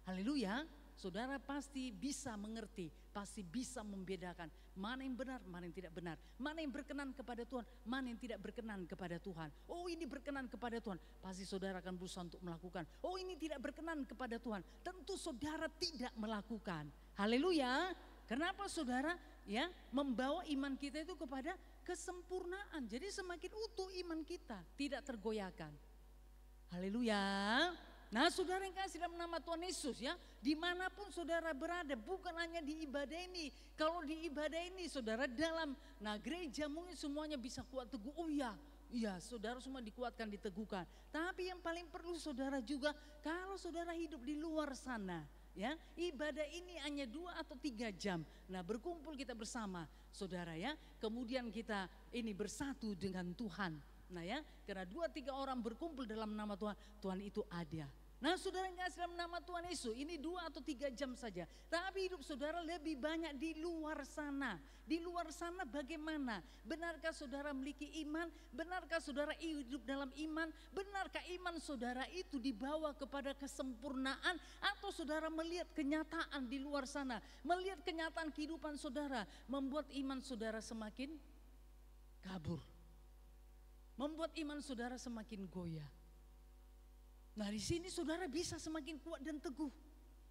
haleluya. Saudara pasti bisa mengerti, pasti bisa membedakan mana yang benar, mana yang tidak benar, mana yang berkenan kepada Tuhan, mana yang tidak berkenan kepada Tuhan. Oh ini berkenan kepada Tuhan, pasti saudara akan berusaha untuk melakukan. Oh ini tidak berkenan kepada Tuhan, tentu saudara tidak melakukan. Haleluya. Kenapa saudara? Ya, membawa iman kita itu kepada kesempurnaan. Jadi semakin utuh iman kita, tidak tergoyahkan. Haleluya. Nah saudara yang kasih dalam nama Tuhan Yesus ya, dimanapun saudara berada, bukan hanya di ibadah ini. Kalau di ibadah ini saudara dalam, nah gereja mungkin semuanya bisa kuat teguh, oh iya, saudara semua dikuatkan, diteguhkan. Tapi yang paling perlu saudara juga, kalau saudara hidup di luar sana, ya ibadah ini hanya 2 atau 3 jam. Nah berkumpul kita bersama saudara ya, kemudian kita ini bersatu dengan Tuhan. Nah ya, karena 2-3 orang berkumpul dalam nama Tuhan, Tuhan itu ada. Nah saudara yang kasih dalam nama Tuhan Yesus, ini 2 atau 3 jam saja. Tapi hidup saudara lebih banyak di luar sana. Di luar sana bagaimana? Benarkah saudara memiliki iman? Benarkah saudara hidup dalam iman? Benarkah iman saudara itu dibawa kepada kesempurnaan? Atau saudara melihat kenyataan di luar sana? Melihat kenyataan kehidupan saudara, membuat iman saudara semakin kabur. Membuat iman saudara semakin goyah. Nah di sini saudara bisa semakin kuat dan teguh,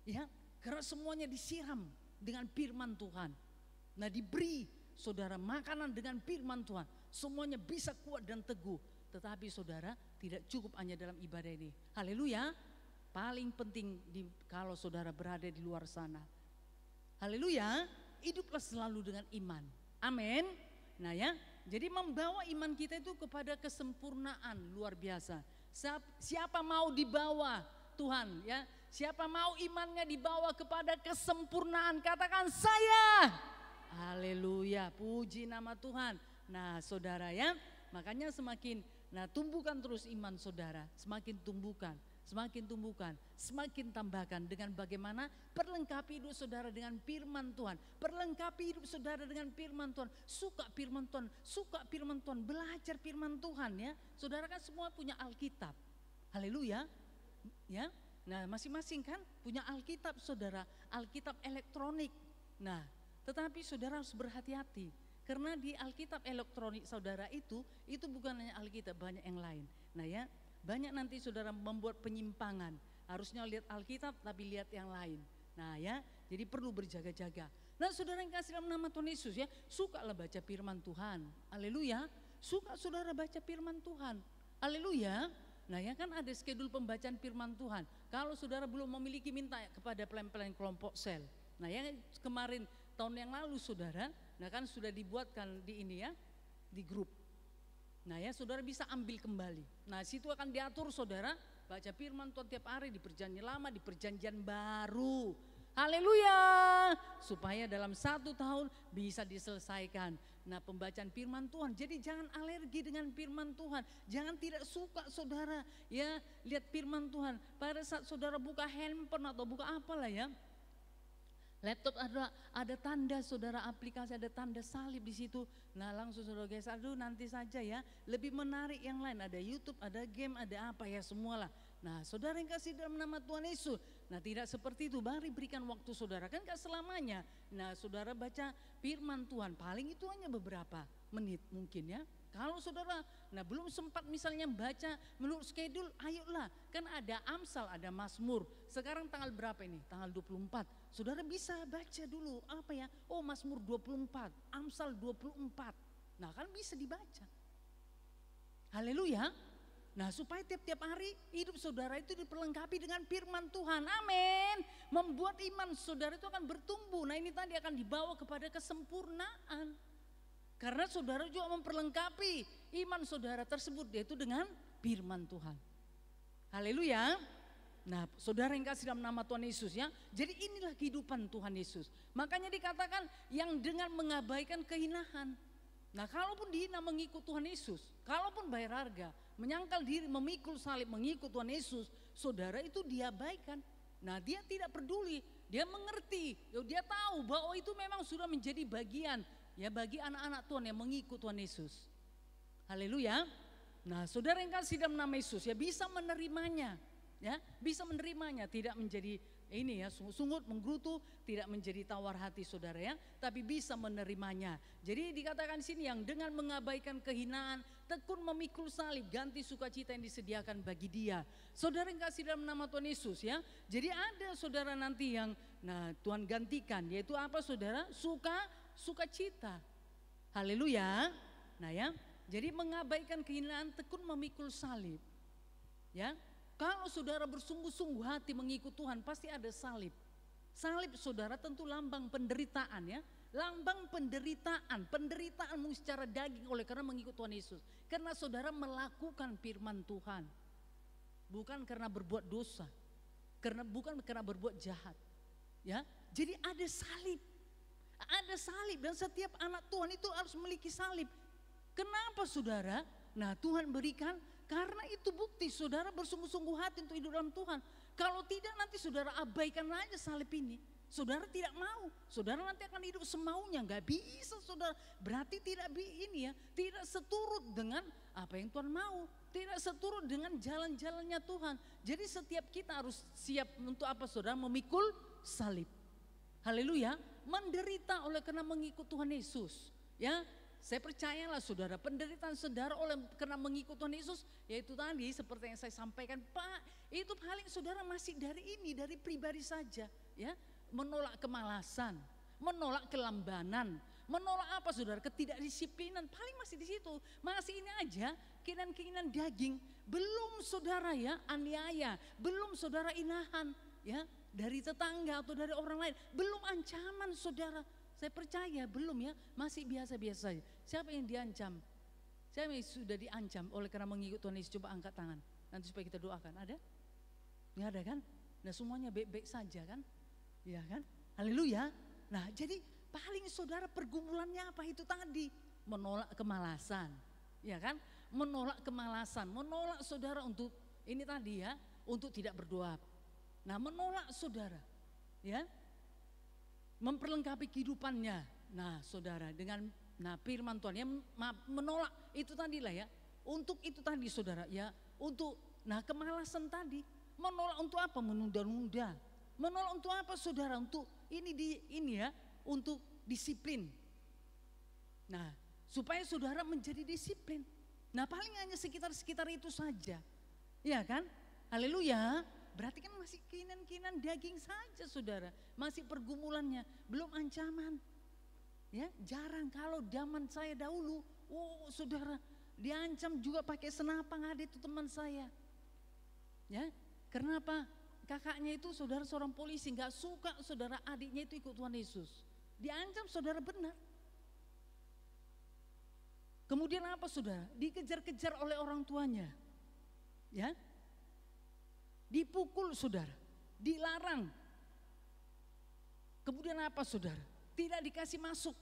ya, karena semuanya disiram dengan firman Tuhan. Nah diberi saudara makanan dengan firman Tuhan, semuanya bisa kuat dan teguh. Tetapi saudara tidak cukup hanya dalam ibadah ini. Haleluya. Paling penting kalau saudara berada di luar sana. Haleluya. Hiduplah selalu dengan iman. Amin. Nah ya, jadi membawa iman kita itu kepada kesempurnaan luar biasa. Siapa mau dibawa Tuhan ya? Siapa mau imannya dibawa kepada kesempurnaan? Katakan saya. Haleluya, puji nama Tuhan. Nah saudara ya, makanya semakin tumbuhkan terus iman saudara. Semakin tumbuhkan, semakin tambahkan dengan bagaimana perlengkapi hidup saudara dengan firman Tuhan. Perlengkapi hidup saudara dengan firman Tuhan. Suka firman Tuhan, belajar firman Tuhan ya. Saudara kan semua punya Alkitab. Haleluya. Ya. Nah, masing-masing kan punya Alkitab saudara, Alkitab elektronik. Nah, tetapi saudara harus berhati-hati karena di Alkitab elektronik saudara itu bukan hanya Alkitab, banyak yang lain. Nah ya, banyak nanti saudara membuat penyimpangan. Harusnya lihat Alkitab tapi lihat yang lain. Nah ya, jadi perlu berjaga-jaga. Nah saudara yang kasih dalam nama Tuhan Yesus ya, sukalah baca firman Tuhan. Haleluya. Suka saudara baca firman Tuhan. Haleluya. Nah ya kan ada schedule pembacaan firman Tuhan. Kalau saudara belum memiliki, minta kepada pelayan-pelayan kelompok sel. Nah ya kemarin tahun yang lalu saudara, nah kan sudah dibuatkan di ini ya, di grup. Nah ya saudara bisa ambil kembali. Nah situ akan diatur saudara baca firman Tuhan tiap hari di perjanjian lama, di perjanjian baru. Haleluya. Supaya dalam 1 tahun bisa diselesaikan. Nah, pembacaan firman Tuhan. Jadi jangan alergi dengan firman Tuhan. Jangan tidak suka saudara ya lihat firman Tuhan. Pada saat saudara buka handphone atau buka apalah ya. Laptop ada tanda saudara, aplikasi ada tanda salib di situ. Nah, langsung saudara geser, aduh nanti saja ya. Lebih menarik yang lain, ada YouTube, ada game, ada apa ya semualah. Nah, saudara yang kasih dalam nama Tuhan Yesus. Nah, tidak seperti itu, mari berikan waktu saudara, kan gak selamanya. Nah, saudara baca firman Tuhan, paling itu hanya beberapa menit mungkin ya. Kalau saudara, nah belum sempat misalnya baca menurut schedule, ayolah. Kan ada Amsal, ada Mazmur. Sekarang tanggal berapa ini? Tanggal 24. Saudara bisa baca dulu, apa ya? Oh, Mazmur 24, Amsal 24. Nah, kan bisa dibaca. Haleluya. Nah, supaya tiap-tiap hari hidup saudara itu diperlengkapi dengan firman Tuhan. Amin. Membuat iman saudara itu akan bertumbuh. Nah, ini tadi akan dibawa kepada kesempurnaan. Karena saudara juga memperlengkapi iman saudara tersebut, yaitu dengan firman Tuhan. Haleluya. Nah, saudara yang kasih dalam nama Tuhan Yesus ya. Jadi inilah kehidupan Tuhan Yesus. Makanya dikatakan yang dengan mengabaikan kehinaan. Nah, kalaupun dihina mengikut Tuhan Yesus, kalaupun bayar harga, menyangkal diri, memikul salib, mengikut Tuhan Yesus, saudara itu diabaikan. Nah, dia tidak peduli, dia mengerti, dia tahu bahwa itu memang sudah menjadi bagian ya bagi anak-anak Tuhan yang mengikut Tuhan Yesus. Haleluya. Nah, saudara yang kasih dalam nama Yesus ya bisa menerimanya. Ya, bisa menerimanya, tidak menjadi ini ya sungut menggerutu, tidak menjadi tawar hati saudara ya, tapi bisa menerimanya. Jadi dikatakan sini yang dengan mengabaikan kehinaan, tekun memikul salib, ganti sukacita yang disediakan bagi dia. Saudara yang kasih dalam nama Tuhan Yesus ya. Jadi ada saudara nanti yang nah Tuhan gantikan, yaitu apa saudara? Sukacita. Haleluya. Nah ya, jadi mengabaikan kehinaan, tekun memikul salib. Ya. Kalau saudara bersungguh-sungguh hati mengikut Tuhan, pasti ada salib. Salib saudara tentu lambang penderitaan ya. Lambang penderitaan, penderitaanmu secara daging oleh karena mengikut Tuhan Yesus. Karena saudara melakukan firman Tuhan. Bukan karena berbuat dosa. Bukan karena berbuat jahat. Ya, jadi ada salib. Ada salib dan setiap anak Tuhan itu harus memiliki salib. Kenapa saudara? Nah, Tuhan berikan karena itu bukti saudara bersungguh-sungguh hati untuk hidup dalam Tuhan. Kalau tidak nanti saudara abaikan aja salib ini. Saudara tidak mau, saudara nanti akan hidup semaunya, nggak bisa saudara. Berarti tidak ini ya, tidak seturut dengan apa yang Tuhan mau, tidak seturut dengan jalan-jalannya Tuhan. Jadi setiap kita harus siap untuk apa saudara? Memikul salib. Haleluya, menderita oleh karena mengikut Tuhan Yesus. Ya, saya percayalah saudara, penderitaan saudara oleh karena mengikut Tuhan Yesus, yaitu tadi seperti yang saya sampaikan, Pak, itu paling saudara masih dari pribadi saja, ya, menolak kemalasan, menolak kelambanan, menolak apa saudara, ketidakdisiplinan, paling masih di situ, masih ini aja, keinginan-keinginan daging, belum saudara ya aniaya, belum saudara inahan, ya, dari tetangga atau dari orang lain, belum ancaman saudara. Saya percaya belum ya, masih biasa-biasa saja. Siapa yang diancam? Siapa yang sudah diancam oleh karena mengikut Tuhan Yesus? Coba angkat tangan, nanti supaya kita doakan. Ada? Nggak ada kan? Nah semuanya baik-baik saja kan? Ya kan? Haleluya. Nah jadi paling saudara pergumulannya apa itu tadi? Menolak kemalasan. Ya kan? Menolak kemalasan, menolak saudara untuk ini tadi ya, untuk tidak berdoa. Nah menolak saudara, ya. Memperlengkapi kehidupannya. Nah saudara dengan firman Tuhan yang menolak itu tadilah ya. Untuk itu tadi saudara ya. Untuk kemalasan tadi. Menolak untuk apa? Menunda-nunda. Menolak untuk apa saudara? Untuk ini ya. Untuk disiplin. Nah supaya saudara menjadi disiplin. Nah paling hanya sekitar itu saja. Ya kan? Haleluya. Berarti kan masih keinginan-keinginan daging saja saudara. Masih pergumulannya, belum ancaman. Ya, jarang kalau zaman saya dahulu, saudara, diancam juga pakai senapang, ada itu teman saya. Ya, kenapa? Kakaknya itu saudara seorang polisi, nggak suka saudara adiknya itu ikut Tuhan Yesus. Diancam saudara benar. Kemudian apa saudara? Dikejar-kejar oleh orang tuanya. Ya. Dipukul saudara, dilarang. Kemudian apa saudara? Tidak dikasih masuk.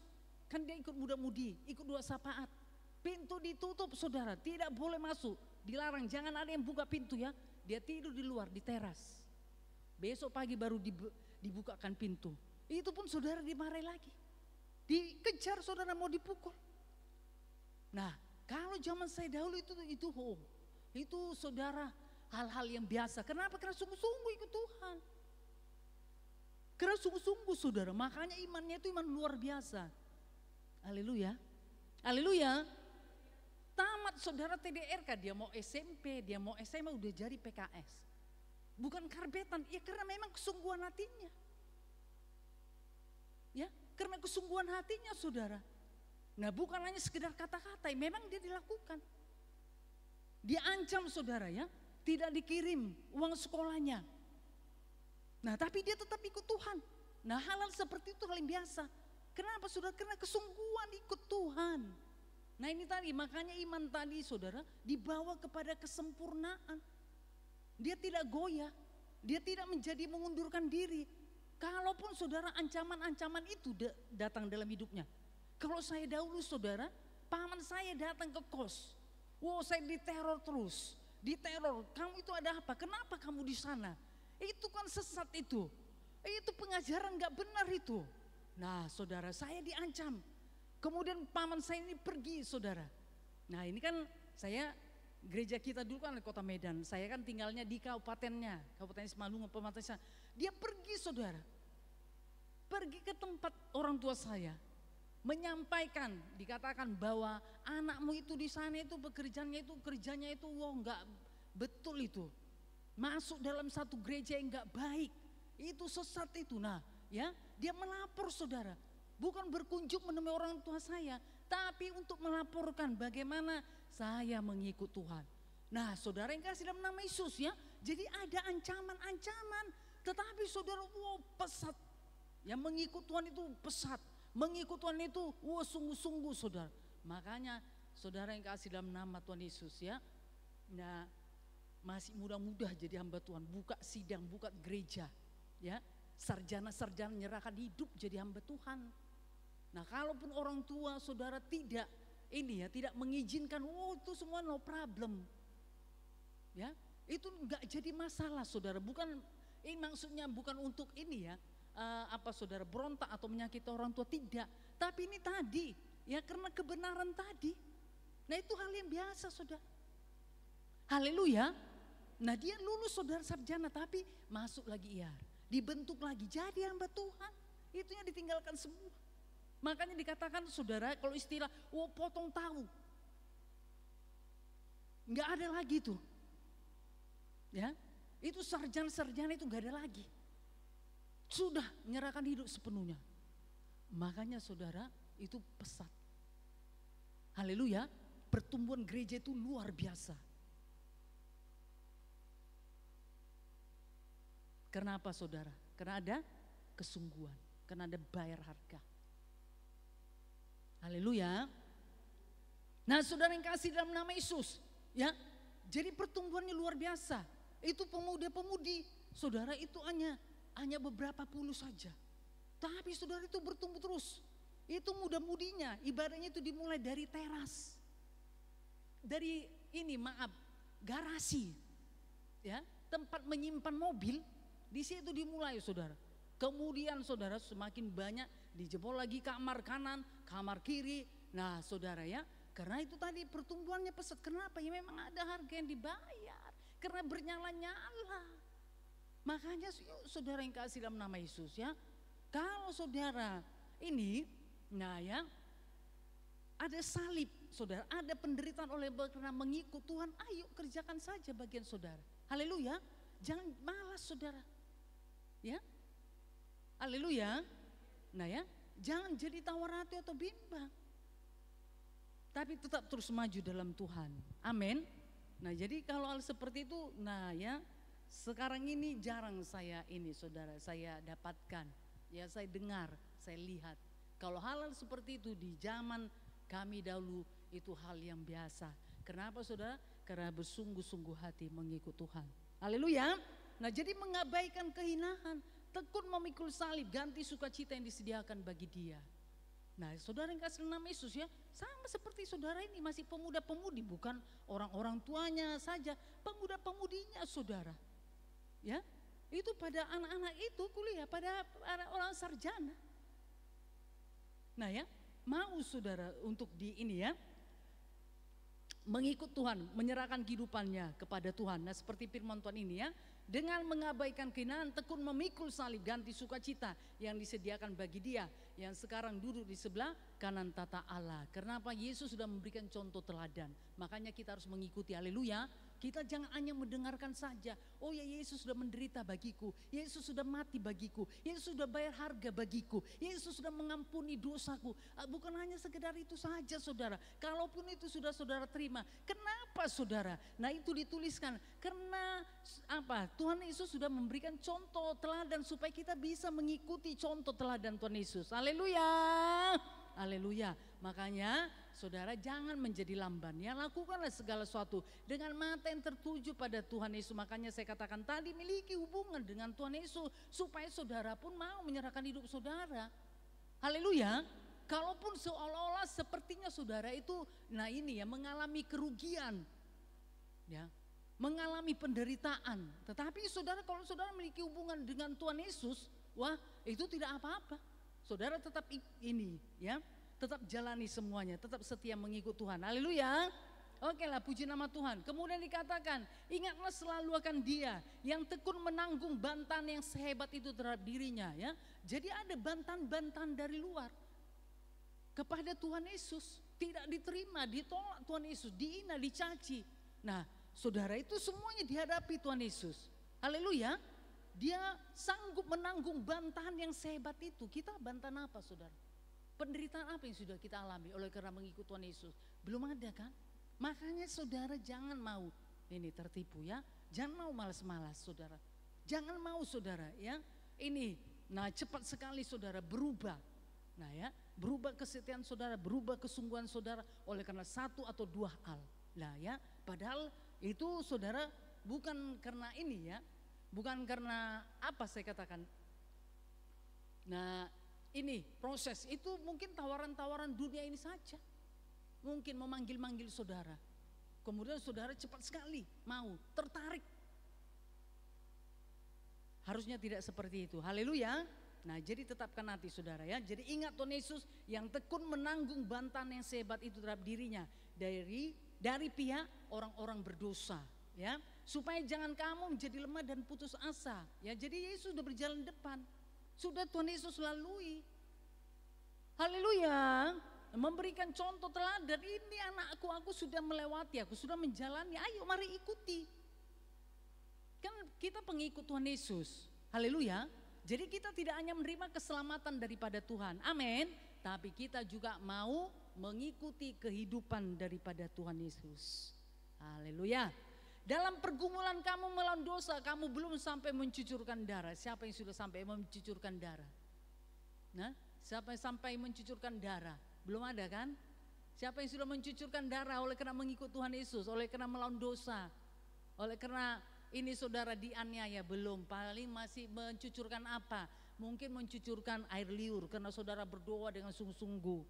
Kan dia ikut muda-mudi, ikut dua syafaat. Pintu ditutup saudara, tidak boleh masuk. Dilarang, jangan ada yang buka pintu ya. Dia tidur di luar, di teras. Besok pagi baru dibukakan pintu. Itu pun saudara dimarahi lagi. Dikejar saudara, mau dipukul. Nah, kalau zaman saya dahulu itu saudara hal-hal yang biasa. Kenapa? Karena sungguh-sungguh ikut Tuhan. Karena sungguh-sungguh saudara, makanya imannya itu iman luar biasa. Haleluya. Haleluya. Tamat saudara TDRK, dia mau SMP, dia mau SMA udah jadi PKS. Bukan karbetan, ya karena memang kesungguhan hatinya. Ya, karena kesungguhan hatinya saudara. Nah, bukan hanya sekedar kata-kata, memang dia dilakukan. Dia ancam saudara ya, tidak dikirim uang sekolahnya. Nah, tapi dia tetap ikut Tuhan. Nah, hal-hal seperti itu hal yang biasa. Kenapa saudara? Karena kesungguhan ikut Tuhan. Nah, ini tadi makanya iman tadi saudara dibawa kepada kesempurnaan. Dia tidak goyah, dia tidak menjadi mengundurkan diri. Kalaupun saudara ancaman-ancaman itu datang dalam hidupnya. Kalau saya dahulu saudara, paman saya datang ke kos. Wow, saya diteror terus, diteror. Kamu itu ada apa? Kenapa kamu di sana? Itu kan sesat itu. Itu pengajaran gak benar itu. Nah saudara, saya diancam. Kemudian paman saya ini pergi saudara. Nah ini kan saya, gereja kita dulu kan di kota Medan. Saya kan tinggalnya di kabupatennya, Kabupaten Simalungun, pematanya. Dia pergi saudara. Pergi ke tempat orang tua saya. Menyampaikan, dikatakan bahwa anakmu itu di sana itu kerjanya itu wow gak betul itu. Masuk dalam satu gereja yang gak baik. Itu sesat itu. Nah ya, dia melapor saudara. Bukan berkunjung menemui orang tua saya, tapi untuk melaporkan bagaimana saya mengikut Tuhan. Nah saudara yang kasih dalam nama Yesus ya, jadi ada ancaman-ancaman. Tetapi saudara, wow pesat. Yang mengikut Tuhan itu pesat. Mengikut Tuhan itu wow sungguh-sungguh saudara. Makanya saudara yang kasih dalam nama Tuhan Yesus ya. Nah masih mudah-mudah jadi hamba Tuhan. Buka sidang, buka gereja ya. Sarjana-sarjana menyerahkan hidup jadi hamba Tuhan. Nah kalaupun orang tua saudara tidak mengizinkan, itu semua no problem. Ya, itu enggak jadi masalah saudara. Bukan ini maksudnya bukan untuk ini ya, saudara berontak atau menyakiti orang tua, tidak. Tapi ini tadi ya karena kebenaran tadi. Nah itu hal yang biasa saudara. Haleluya. Nah dia lulus saudara sarjana tapi masuk lagi IAR. Dibentuk lagi jadi hamba Tuhan. Itu yang ditinggalkan semua. Makanya dikatakan saudara kalau istilah potong tahu. Enggak ada lagi tuh. Ya, itu sarjana-sarjana itu enggak ada lagi. Sudah menyerahkan hidup sepenuhnya. Makanya saudara itu pesat. Haleluya, pertumbuhan gereja itu luar biasa. Kenapa saudara? Karena ada kesungguhan, karena ada bayar harga. Haleluya. Nah saudara yang kasih dalam nama Yesus ya, jadi pertumbuhannya luar biasa. Itu pemuda-pemudi saudara itu hanya beberapa puluh saja. Tapi saudara itu bertumbuh terus. Itu muda-mudinya ibadahnya itu dimulai dari teras. Dari garasi ya, tempat menyimpan mobil. Di situ dimulai saudara. Kemudian saudara semakin banyak dijebol lagi kamar kanan, kamar kiri. Nah saudara ya, karena itu tadi pertumbuhannya pesat. Kenapa? Ya memang ada harga yang dibayar. Karena bernyala-nyala. Makanya saudara yang kasih dalam nama Yesus ya. Kalau saudara ini, nah ya, ada salib saudara, ada penderitaan oleh karena mengikut Tuhan. Ayo kerjakan saja bagian saudara. Haleluya. Jangan malas saudara. Ya, haleluya. Nah ya, jangan jadi tawar hati atau bimbang. Tapi tetap terus maju dalam Tuhan. Amin. Nah jadi kalau hal seperti itu, nah ya, sekarang ini jarang saya saudara, saya dapatkan. Ya saya dengar, saya lihat. Kalau hal-hal seperti itu di zaman kami dahulu itu hal yang biasa. Kenapa saudara? Karena bersungguh-sungguh hati mengikut Tuhan. Haleluya. Nah jadi mengabaikan kehinaan, tekun memikul salib, ganti sukacita yang disediakan bagi dia. Nah, saudara yang kasih nama Yesus ya, sama seperti saudara ini masih pemuda-pemudi, bukan orang-orang tuanya saja, pemuda-pemudinya saudara. Ya, itu pada anak-anak itu kuliah, pada orang sarjana. Nah ya, mau saudara untuk di ini ya, mengikut Tuhan, menyerahkan kehidupannya kepada Tuhan. Nah seperti firman Tuhan ini ya, dengan mengabaikan kehinaan, tekun memikul salib, ganti sukacita yang disediakan bagi dia yang sekarang duduk di sebelah kanan tata Allah. Kenapa? Yesus sudah memberikan contoh teladan, makanya kita harus mengikuti. Haleluya. Kita jangan hanya mendengarkan saja, oh ya Yesus sudah menderita bagiku, Yesus sudah mati bagiku, Yesus sudah bayar harga bagiku, Yesus sudah mengampuni dosaku. Bukan hanya sekedar itu saja saudara, kalaupun itu sudah saudara terima, kenapa saudara? Nah itu dituliskan, karena apa? Tuhan Yesus sudah memberikan contoh teladan supaya kita bisa mengikuti contoh teladan Tuhan Yesus. Haleluya. Haleluya. Makanya saudara jangan menjadi lamban ya, lakukanlah segala sesuatu dengan mata yang tertuju pada Tuhan Yesus. Makanya saya katakan tadi, miliki hubungan dengan Tuhan Yesus supaya saudara pun mau menyerahkan hidup saudara. Haleluya. Kalaupun seolah-olah sepertinya saudara itu nah ini ya mengalami kerugian ya, mengalami penderitaan, tetapi saudara kalau saudara memiliki hubungan dengan Tuhan Yesus, wah itu tidak apa-apa. Saudara tetap ini ya, tetap jalani semuanya, tetap setia mengikut Tuhan. Haleluya. Oke lah, puji nama Tuhan. Kemudian dikatakan, ingatlah selalu akan Dia yang tekun menanggung bantahan yang sehebat itu terhadap dirinya ya. Jadi ada bantahan-bantahan dari luar kepada Tuhan Yesus, tidak diterima, ditolak Tuhan Yesus, dihina, dicaci. Nah saudara, itu semuanya dihadapi Tuhan Yesus. Haleluya. Dia sanggup menanggung bantahan yang sehebat itu. Kita bantahan apa saudara? Penderitaan apa yang sudah kita alami oleh karena mengikut Tuhan Yesus? Belum ada kan? Makanya saudara jangan mau ini tertipu ya. Jangan mau malas-malas saudara. Jangan mau saudara ya. Ini nah cepat sekali saudara berubah. Nah ya, berubah kesetiaan saudara, berubah kesungguhan saudara oleh karena satu atau dua hal. Nah ya, padahal itu saudara bukan karena ini ya. Bukan karena apa saya katakan. Nah ini proses itu mungkin tawaran-tawaran dunia ini saja. Mungkin memanggil-manggil saudara. Kemudian saudara cepat sekali mau tertarik. Harusnya tidak seperti itu. Haleluya. Nah jadi tetapkan hati saudara ya. Jadi ingat Tuhan Yesus yang tekun menanggung bantahan yang sehebat itu terhadap dirinya. Dari pihak orang-orang berdosa ya. Supaya jangan kamu menjadi lemah dan putus asa ya. Jadi Yesus sudah berjalan depan, sudah Tuhan Yesus lalui. Haleluya. Memberikan contoh teladan, ini anakku, aku sudah melewati, aku sudah menjalani, ayo mari ikuti. Kan kita pengikut Tuhan Yesus. Haleluya. Jadi kita tidak hanya menerima keselamatan daripada Tuhan, amin, tapi kita juga mau mengikuti kehidupan daripada Tuhan Yesus. Haleluya. Dalam pergumulan kamu melawan dosa, kamu belum sampai mencucurkan darah. Siapa yang sudah sampai mencucurkan darah? Nah, siapa yang sampai mencucurkan darah? Belum ada kan? Siapa yang sudah mencucurkan darah oleh karena mengikut Tuhan Yesus, oleh karena melawan dosa, oleh karena ini saudara dianiaya? Belum, paling masih mencucurkan apa? Mungkin mencucurkan air liur karena saudara berdoa dengan sungguh-sungguh.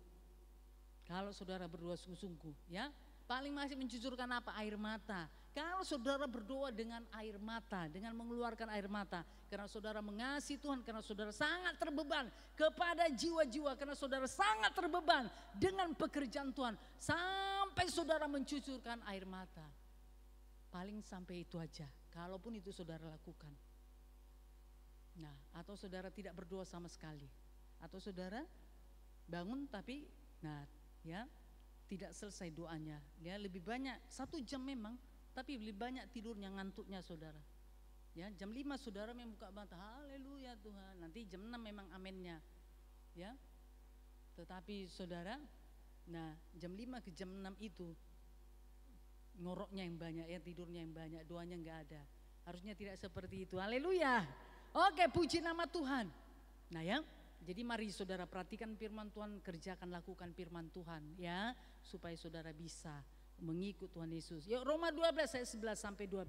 Kalau saudara berdoa sungguh-sungguh ya, paling masih mencucurkan apa? Air mata. Kalau saudara berdoa dengan air mata, dengan mengeluarkan air mata, karena saudara mengasihi Tuhan, karena saudara sangat terbeban kepada jiwa-jiwa, karena saudara sangat terbeban dengan pekerjaan Tuhan, sampai saudara mencucurkan air mata. Paling sampai itu aja, kalaupun itu saudara lakukan. Nah, atau saudara tidak berdoa sama sekali, atau saudara bangun tapi, nah ya, tidak selesai doanya, ya lebih banyak 1 jam memang, tapi lebih banyak tidurnya, ngantuknya saudara. Ya, jam 5 saudara memang buka mata, haleluya Tuhan. Nanti jam 6 memang amennya. Ya. Tetapi saudara, nah jam 5 ke jam 6 itu ngoroknya yang banyak, ya tidurnya yang banyak, doanya enggak ada. Harusnya tidak seperti itu. Haleluya. Oke, puji nama Tuhan. Nah ya, jadi mari saudara perhatikan firman Tuhan, kerjakan, lakukan firman Tuhan ya, supaya saudara bisa mengikut Tuhan Yesus. Yuk, Roma 12 ayat 11 sampai 12.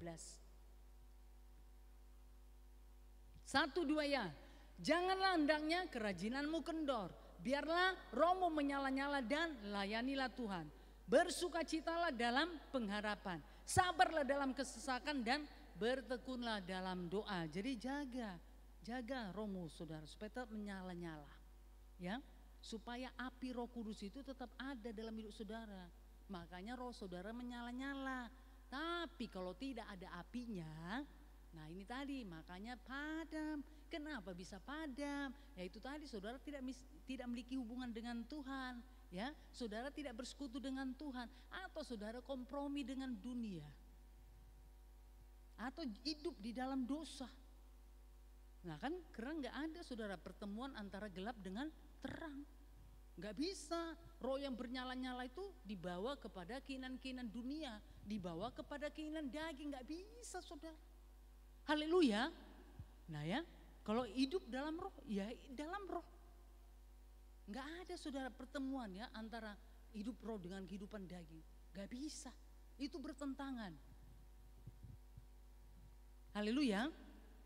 1, 2 ya. Janganlah hendaknya kerajinanmu kendor. Biarlah rohmu menyala-nyala dan layanilah Tuhan. Bersukacitalah dalam pengharapan. Sabarlah dalam kesesakan dan bertekunlah dalam doa. Jadi jaga rohmu saudara supaya tetap menyala-nyala. Ya, supaya api Roh Kudus itu tetap ada dalam hidup saudara. Makanya roh saudara menyala-nyala. Tapi kalau tidak ada apinya, nah ini tadi makanya padam. Kenapa bisa padam? Ya itu tadi saudara tidak memiliki hubungan dengan Tuhan. Ya, saudara tidak bersekutu dengan Tuhan, atau saudara kompromi dengan dunia, atau hidup di dalam dosa. Nah kan karena nggak ada saudara pertemuan antara gelap dengan terang. Nggak bisa. Roh yang bernyala-nyala itu dibawa kepada keinginan-keinginan dunia, dibawa kepada keinginan daging. Nggak bisa saudara. Haleluya. Nah ya, kalau hidup dalam roh, ya dalam roh. Nggak ada saudara pertemuan ya antara hidup roh dengan kehidupan daging. Nggak bisa. Itu bertentangan. Haleluya.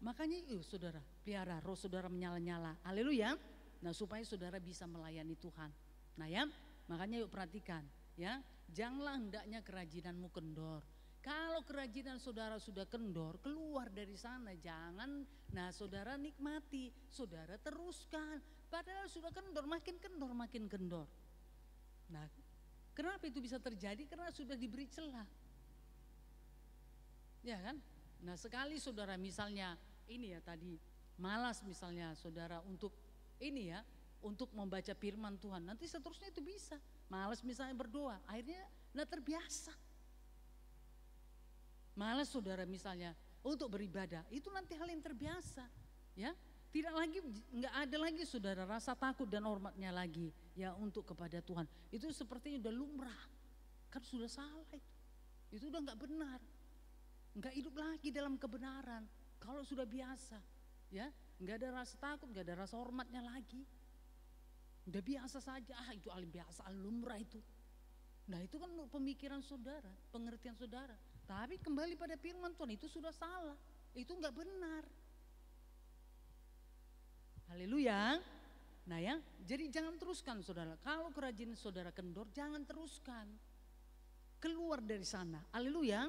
Makanya saudara, pelihara roh saudara menyala-nyala. Haleluya. Nah supaya saudara bisa melayani Tuhan. Nah ya, makanya yuk perhatikan ya. Janganlah hendaknya kerajinanmu kendor. Kalau kerajinan saudara sudah kendor, keluar dari sana, jangan. Nah saudara nikmati, saudara teruskan. Padahal sudah kendor, makin kendor, makin kendor. Nah kenapa itu bisa terjadi? Karena sudah diberi celah. Ya kan? Nah sekali saudara misalnya ini ya tadi, malas misalnya saudara untuk ini ya, untuk membaca firman Tuhan. Nanti seterusnya itu bisa. Malas misalnya berdoa, akhirnya terbiasa. Malas saudara misalnya untuk beribadah, itu nanti hal yang terbiasa, ya. Tidak lagi, nggak ada lagi saudara rasa takut dan hormatnya lagi, ya untuk kepada Tuhan. Itu sepertinya udah lumrah, kan sudah salah itu udah nggak benar, nggak hidup lagi dalam kebenaran. Kalau sudah biasa, ya, nggak ada rasa takut, nggak ada rasa hormatnya lagi, udah biasa saja. Itu hal biasa, hal lumrah itu. Nah itu kan pemikiran saudara, pengertian saudara. Tapi kembali pada firman Tuhan itu sudah salah, itu nggak benar. Haleluya. Nah ya, jadi jangan teruskan saudara. Kalau kerajinan saudara kendor, jangan teruskan. Keluar dari sana. Haleluya.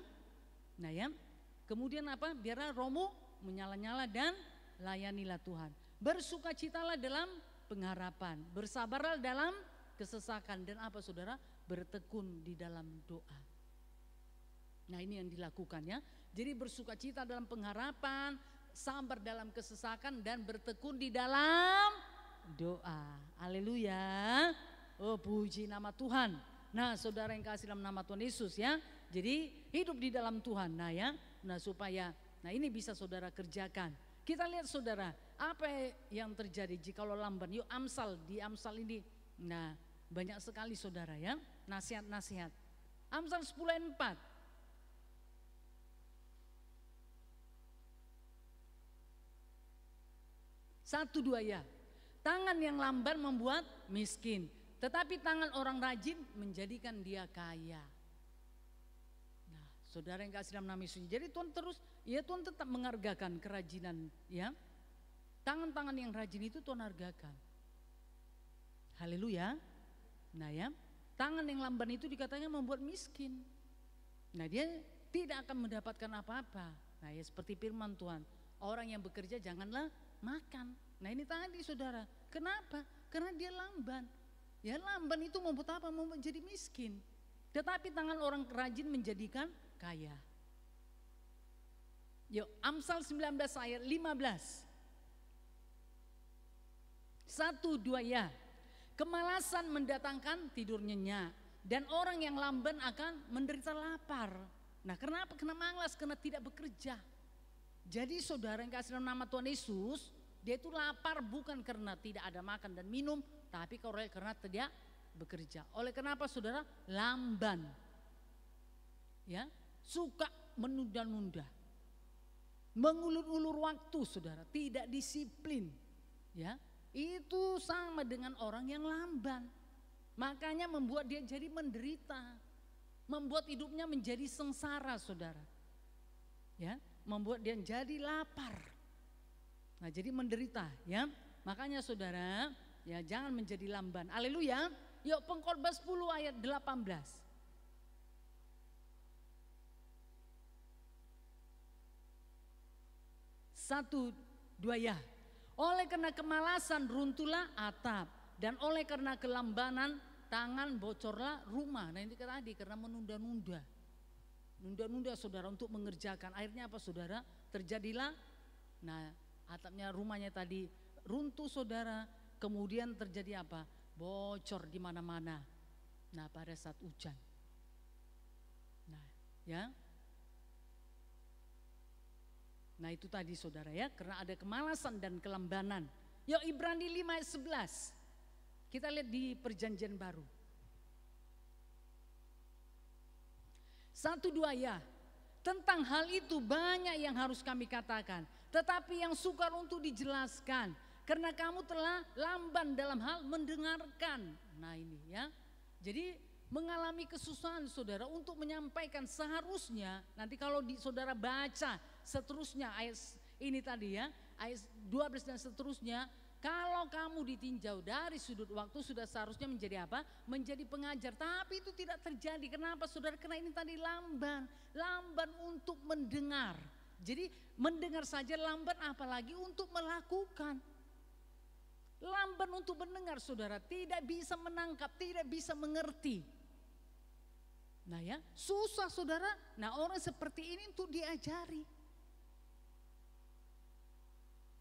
Nah ya, kemudian apa? Biarlah rohmu menyala-nyala dan layanilah Tuhan. Bersukacitalah dalam pengharapan, bersabarlah dalam kesesakan, dan apa saudara? Bertekun di dalam doa. Nah ini yang dilakukan ya. Jadi bersukacita dalam pengharapan, sabar dalam kesesakan, dan bertekun di dalam doa. Haleluya. Oh puji nama Tuhan. Nah saudara yang kasih dalam nama Tuhan Yesus ya. Jadi hidup di dalam Tuhan. Nah ya, nah supaya, nah ini bisa saudara kerjakan. Kita lihat saudara, apa yang terjadi jikalau lamban. Yuk Amsal, di Amsal ini, nah banyak sekali saudara ya, nasihat-nasihat. Amsal 10:4. 1-2 ya. Tangan yang lamban membuat miskin, tetapi tangan orang rajin menjadikan dia kaya. Nah, saudara yang kasih dalam nama Yesus. Jadi Tuhan terus, ya Tuhan tetap menghargakan kerajinan ya. Tangan-tangan yang rajin itu Tuhan hargakan. Haleluya. Nah ya, tangan yang lamban itu dikatakan membuat miskin. Nah dia tidak akan mendapatkan apa-apa. Nah ya seperti firman Tuhan, orang yang bekerja janganlah makan. Nah ini tadi saudara, kenapa? Karena dia lamban. Ya lamban itu membuat apa? Membuat jadi miskin. Tetapi tangan orang rajin menjadikan kaya. Yuk Amsal 19 ayat 15. 1-2 ya. Kemalasan mendatangkan tidur nyenyak, dan orang yang lamban akan menderita lapar. Nah kenapa? Karena malas, karena tidak bekerja. Jadi saudara yang kasih dalam nama Tuhan Yesus, dia itu lapar bukan karena tidak ada makan dan minum, tapi karena tidak bekerja. Oleh kenapa saudara? Lamban. Ya, suka menunda-nunda. Mengulur-ulur waktu saudara, tidak disiplin. Ya, itu sama dengan orang yang lamban. Makanya membuat dia jadi menderita. Membuat hidupnya menjadi sengsara saudara. Ya, membuat dia jadi lapar. Nah, jadi menderita ya. Makanya saudara, ya jangan menjadi lamban. Haleluya. Yuk Pengkhotbah 10 ayat 18. Satu, dua ya. Oleh karena kemalasan runtuhlah atap, dan oleh karena kelambanan tangan bocorlah rumah. Nah ini tadi karena menunda-nunda. Nunda-nunda saudara untuk mengerjakan. Akhirnya apa saudara? Terjadilah, nah atapnya rumahnya tadi runtuh saudara. Kemudian terjadi apa? Bocor di mana-mana. Nah pada saat hujan. Nah ya. Nah itu tadi saudara ya, karena ada kemalasan dan kelambanan. Yuk Ibrani 5 ayat 11. Kita lihat di perjanjian baru. 1, 2 ya. Tentang hal itu banyak yang harus kami katakan. Tetapi yang sukar untuk dijelaskan. Karena kamu telah lamban dalam hal mendengarkan. Nah ini ya. Jadi mengalami kesusahan saudara untuk menyampaikan seharusnya. Nanti kalau saudara baca seterusnya ayat ini tadi ya, ayat 12 dan seterusnya, kalau kamu ditinjau dari sudut waktu sudah seharusnya menjadi apa? Menjadi pengajar. Tapi itu tidak terjadi. Kenapa saudara? Karena ini tadi lamban untuk mendengar. Jadi mendengar saja lamban, apalagi untuk melakukan. Lamban untuk mendengar saudara, tidak bisa menangkap, tidak bisa mengerti. Nah ya, susah saudara. Nah orang seperti ini untuk diajari.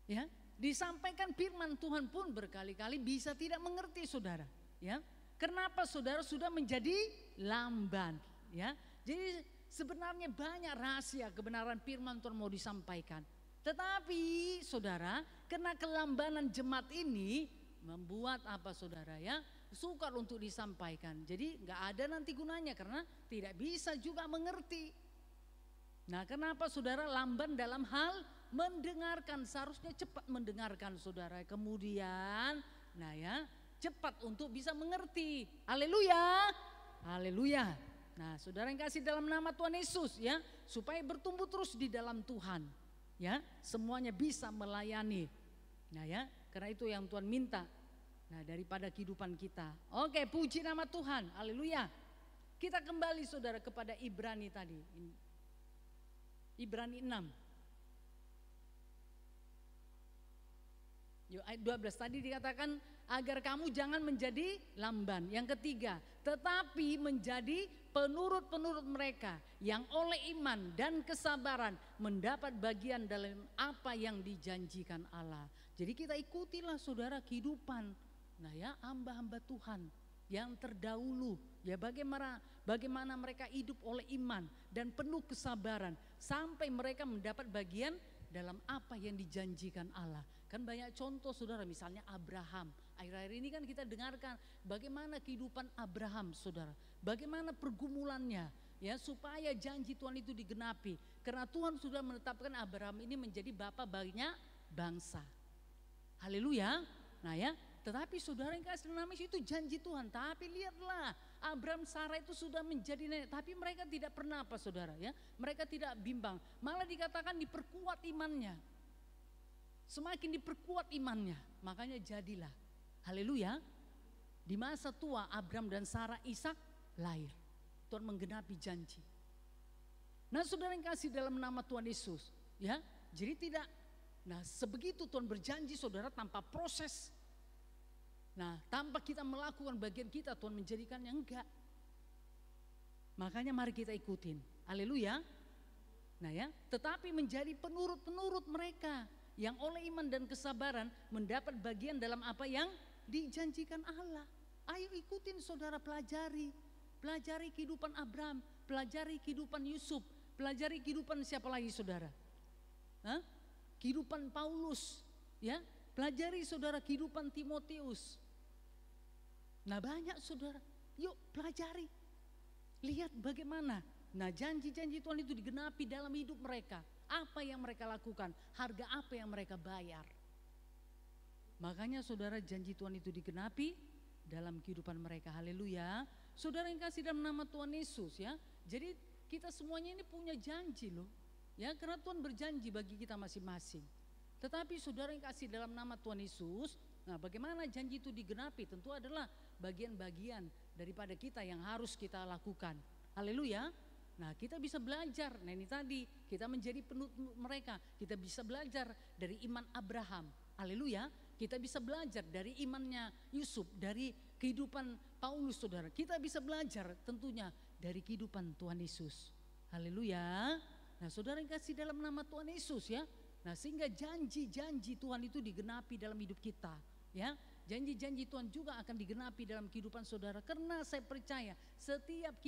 Ya, disampaikan firman Tuhan pun berkali-kali bisa tidak mengerti saudara. Ya, kenapa saudara sudah menjadi lamban? Ya, jadi sebenarnya banyak rahasia kebenaran firman Tuhan mau disampaikan. Tetapi saudara, karena kelambanan jemaat ini membuat apa saudara ya, sukar untuk disampaikan. Jadi nggak ada nanti gunanya karena tidak bisa juga mengerti. Nah kenapa saudara lamban dalam hal mendengarkan, seharusnya cepat mendengarkan saudara. Kemudian nah ya cepat untuk bisa mengerti. Haleluya, haleluya. Nah saudara yang kasih dalam nama Tuhan Yesus ya, supaya bertumbuh terus di dalam Tuhan. Ya semuanya bisa melayani. Nah ya karena itu yang Tuhan minta. Nah daripada kehidupan kita. Oke, puji nama Tuhan, haleluya. Kita kembali saudara kepada Ibrani tadi. Ibrani 6. Yuk, ayat 12 tadi dikatakan agar kamu jangan menjadi lamban. Yang ketiga, tetapi menjadi penurut-penurut mereka yang oleh iman dan kesabaran mendapat bagian dalam apa yang dijanjikan Allah. Jadi kita ikutilah saudara kehidupan, nah ya hamba-hamba Tuhan yang terdahulu. Ya bagaimana mereka hidup oleh iman dan penuh kesabaran sampai mereka mendapat bagian dalam apa yang dijanjikan Allah. Kan banyak contoh saudara, misalnya Abraham. Akhir-akhir ini kan kita dengarkan bagaimana kehidupan Abraham saudara. Bagaimana pergumulannya ya supaya janji Tuhan itu digenapi. Karena Tuhan sudah menetapkan Abraham ini menjadi bapa banyak bangsa. Haleluya. Nah ya, tetapi saudara yang kasih nama itu janji Tuhan. Tapi lihatlah Abraham Sarah itu sudah menjadi nenek. Tapi mereka tidak pernah apa saudara ya. Mereka tidak bimbang. Malah dikatakan diperkuat imannya. Semakin diperkuat imannya. Makanya jadilah. Haleluya. Di masa tua Abraham dan Sarah Ishak lahir. Tuhan menggenapi janji. Nah saudara yang kasih dalam nama Tuhan Yesus. Ya, jadi tidak. Nah sebegitu Tuhan berjanji saudara tanpa proses. Nah tanpa kita melakukan bagian kita Tuhan menjadikannya enggak. Makanya mari kita ikutin. Haleluya. Nah ya, tetapi menjadi penurut-penurut mereka yang oleh iman dan kesabaran mendapat bagian dalam apa yang dijanjikan Allah. Ayo ikutin saudara, pelajari. Pelajari kehidupan Abraham, pelajari kehidupan Yusuf, pelajari kehidupan siapa lagi saudara? Hah? Kehidupan Paulus, ya. Pelajari saudara kehidupan Timotius. Nah banyak saudara, yuk pelajari. Lihat bagaimana. Nah janji-janji Tuhan itu digenapi dalam hidup mereka. Apa yang mereka lakukan, harga apa yang mereka bayar. Makanya saudara janji Tuhan itu digenapi dalam kehidupan mereka. Haleluya. Saudara yang kasih dalam nama Tuhan Yesus ya. Jadi kita semuanya ini punya janji loh. Ya karena Tuhan berjanji bagi kita masing-masing. Tetapi saudara yang kasih dalam nama Tuhan Yesus, nah bagaimana janji itu digenapi? Tentu adalah bagian-bagian daripada kita yang harus kita lakukan. Haleluya. Nah kita bisa belajar, nah ini tadi kita menjadi penurut mereka. Kita bisa belajar dari iman Abraham. Haleluya. Kita bisa belajar dari imannya Yusuf, dari kehidupan Paulus saudara. Kita bisa belajar tentunya dari kehidupan Tuhan Yesus. Haleluya. Nah saudara yang kasih dalam nama Tuhan Yesus ya. Nah sehingga janji-janji Tuhan itu digenapi dalam hidup kita ya. Janji-janji Tuhan juga akan digenapi dalam kehidupan saudara. Karena saya percaya setiap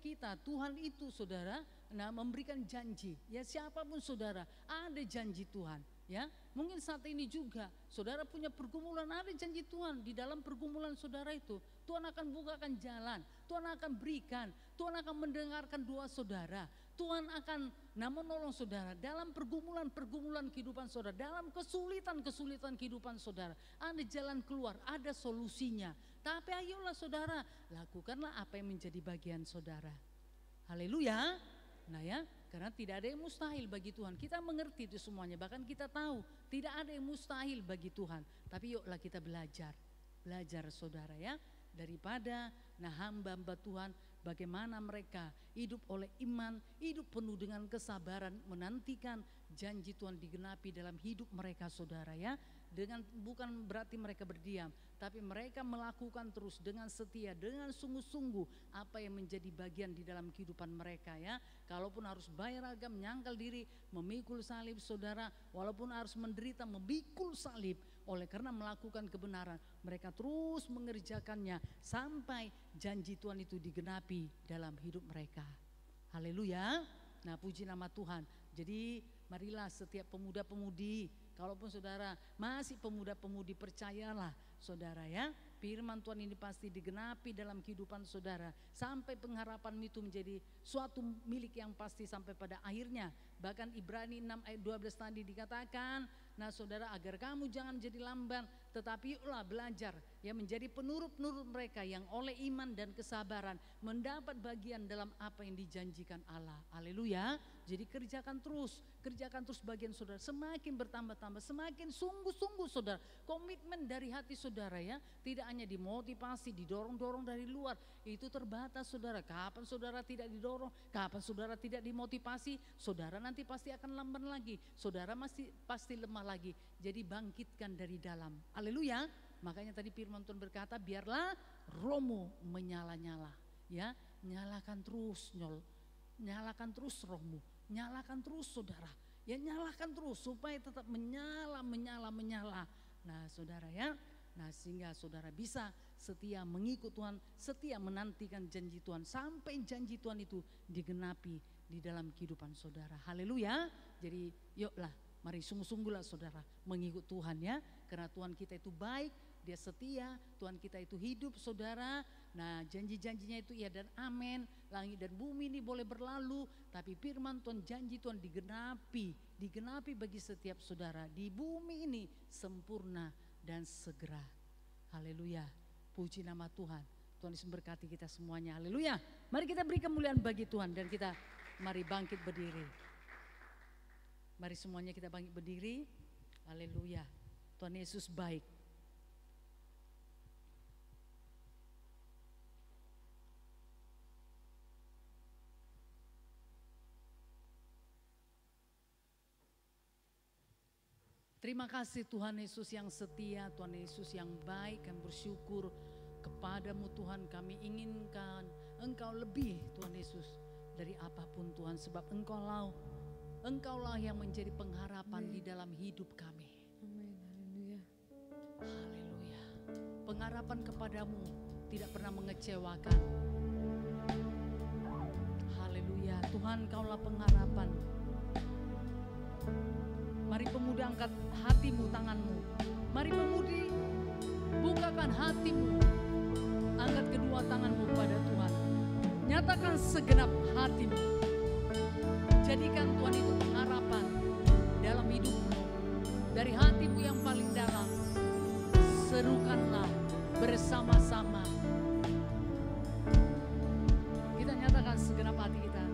kita Tuhan itu saudara memberikan janji. Ya siapapun saudara ada janji Tuhan ya. Mungkin saat ini juga saudara punya pergumulan, ada janji Tuhan di dalam pergumulan saudara itu. Tuhan akan bukakan jalan, Tuhan akan berikan, Tuhan akan mendengarkan doa saudara. Tuhan akan menolong saudara dalam pergumulan kehidupan saudara, dalam kesulitan kehidupan saudara. Ada jalan keluar, ada solusinya. Tapi ayolah saudara, lakukanlah apa yang menjadi bagian saudara. Haleluya. Nah ya, karena tidak ada yang mustahil bagi Tuhan. Kita mengerti itu semuanya, bahkan kita tahu tidak ada yang mustahil bagi Tuhan. Tapi yuklah kita belajar saudara ya, daripada hamba-hamba Tuhan, bagaimana mereka hidup oleh iman, hidup penuh dengan kesabaran, menantikan janji Tuhan digenapi dalam hidup mereka saudara ya. Dengan bukan berarti mereka berdiam, tapi mereka melakukan terus dengan setia, dengan sungguh-sungguh apa yang menjadi bagian di dalam kehidupan mereka ya. Kalaupun harus bayar harga, menyangkal diri, memikul salib saudara, walaupun harus menderita, memikul salib, oleh karena melakukan kebenaran, mereka terus mengerjakannya sampai janji Tuhan itu digenapi dalam hidup mereka. Haleluya. Nah puji nama Tuhan. Jadi marilah setiap pemuda-pemudi, kalaupun saudara masih pemuda-pemudi, percayalah saudara ya, firman Tuhan ini pasti digenapi dalam kehidupan saudara sampai pengharapan itu menjadi suatu milik yang pasti sampai pada akhirnya. Bahkan Ibrani 6 ayat 12 tadi dikatakan, nah saudara, agar kamu jangan menjadi lamban, tetapi yuklah belajar ya menjadi penurut-penurut mereka yang oleh iman dan kesabaran mendapat bagian dalam apa yang dijanjikan Allah. Haleluya. Jadi kerjakan terus bagian saudara, semakin bertambah-tambah, semakin sungguh-sungguh saudara. Komitmen dari hati saudara ya, tidak hanya dimotivasi, didorong-dorong dari luar, itu terbatas saudara. Kapan saudara tidak didorong, kapan saudara tidak dimotivasi, saudara nanti pasti akan lamban lagi, saudara pasti lemah lagi. Jadi bangkitkan dari dalam. Haleluya. Makanya tadi firman Tuhan berkata, biarlah rohmu menyala-nyala ya, nyalakan terus nyalakan terus rohmu, nyalakan terus saudara ya, nyalakan terus supaya tetap menyala. Nah saudara ya, nah sehingga saudara bisa setia mengikut Tuhan, setia menantikan janji Tuhan sampai janji Tuhan itu digenapi di dalam kehidupan saudara. Haleluya. Jadi yuklah, mari sungguh-sungguhlah saudara mengikut Tuhan ya, karena Tuhan kita itu baik, Dia setia, Tuhan kita itu hidup saudara. Nah janji-janjinya itu iya dan amin. Langit dan bumi ini boleh berlalu, tapi firman Tuhan, janji Tuhan digenapi bagi setiap saudara di bumi ini sempurna dan segera. Haleluya. Puji nama Tuhan. Tuhan Yesus memberkati kita semuanya. Haleluya. Mari kita beri kemuliaan bagi Tuhan dan kita mari bangkit berdiri. Mari semuanya kita bangkit berdiri. Haleluya. Tuhan Yesus baik. Terima kasih Tuhan Yesus yang setia, Tuhan Yesus yang baik, kami bersyukur kepadamu Tuhan. Kami inginkan Engkau lebih Tuhan Yesus dari apapun Tuhan, sebab Engkaulah yang menjadi pengharapan di dalam hidup kami. Amin. Haleluya. Haleluya. Pengharapan kepadamu tidak pernah mengecewakan. Haleluya. Tuhan, Engkaulah pengharapan. Mari pemuda, angkat hatimu, tanganmu. Mari pemudi, bukakan hatimu. Angkat kedua tanganmu pada Tuhan. Nyatakan segenap hatimu. Jadikan Tuhan itu pengharapan dalam hidupmu. Dari hatimu yang paling dalam, serukanlah bersama-sama. Kita nyatakan segenap hati kita.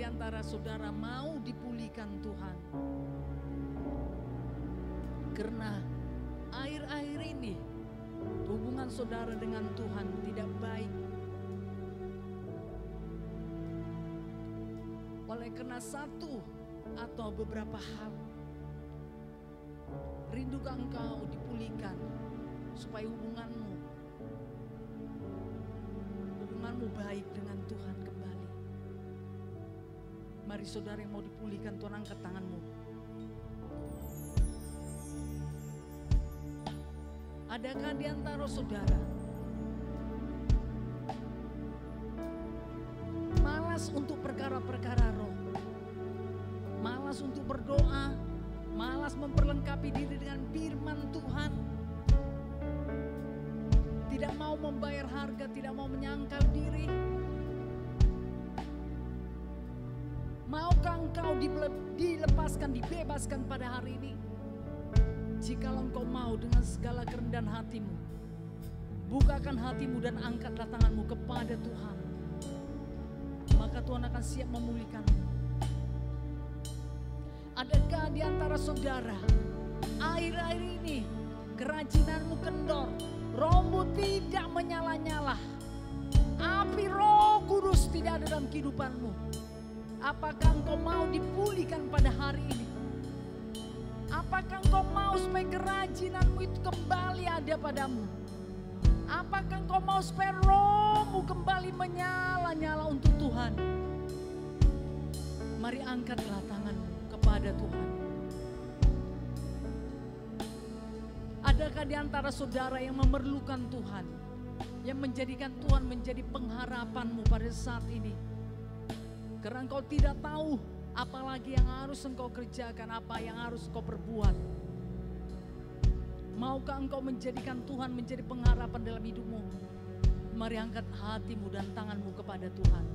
di antara saudara mau dipulihkan Tuhan? Karena akhir-akhir ini hubungan saudara dengan Tuhan tidak baik. Oleh karena satu atau beberapa hal, rindukah engkau dipulihkan supaya hubunganmu baik dengan Tuhan kembali? Mari saudara yang mau dipulihkan, Tuhan angkat tanganmu. Adakah di antara saudara malas untuk perkara-perkara roh, malas untuk berdoa, malas memperlengkapi diri dengan firman Tuhan, tidak mau membayar harga, tidak mau menyangkal diri? Maukah engkau dilepaskan, dibebaskan pada hari ini? Jikalau engkau mau dengan segala kerendahan hatimu, bukakan hatimu dan angkatlah tanganmu kepada Tuhan, maka Tuhan akan siap memulihkanmu. Adakah di antara saudara akhir-akhir ini kerajinanmu kendor, rohmu tidak menyala-nyala, api Roh Kudus tidak ada dalam kehidupanmu? Apakah engkau mau dipulihkan pada hari ini? Apakah engkau mau supaya kerajinanmu itu kembali ada padamu? Apakah engkau mau supaya rohmu kembali menyala-nyala untuk Tuhan? Mari angkatlah tanganmu kepada Tuhan. Adakah di antara saudara yang memerlukan Tuhan, yang menjadikan Tuhan menjadi pengharapanmu pada saat ini? Karena engkau tidak tahu apalagi yang harus engkau kerjakan, apa yang harus engkau perbuat. Maukah engkau menjadikan Tuhan menjadi pengharapan dalam hidupmu? Mari angkat hatimu dan tanganmu kepada Tuhan.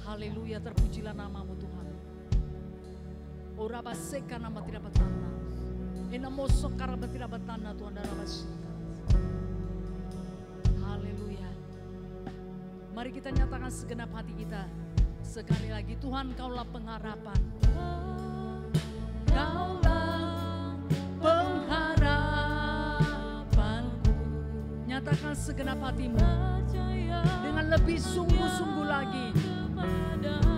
Haleluya, terpujilah namamu Tuhan. Ora baseka nama tidak batana. Enamo sokara tidak batana Tuhan dalam basika. Haleluya. Mari kita nyatakan segenap hati kita sekali lagi, Tuhan Kaulah pengharapan. Kaulah pengharapanku. Nyatakan segenap hatimu dengan lebih sungguh-sungguh lagi. Dengan pujian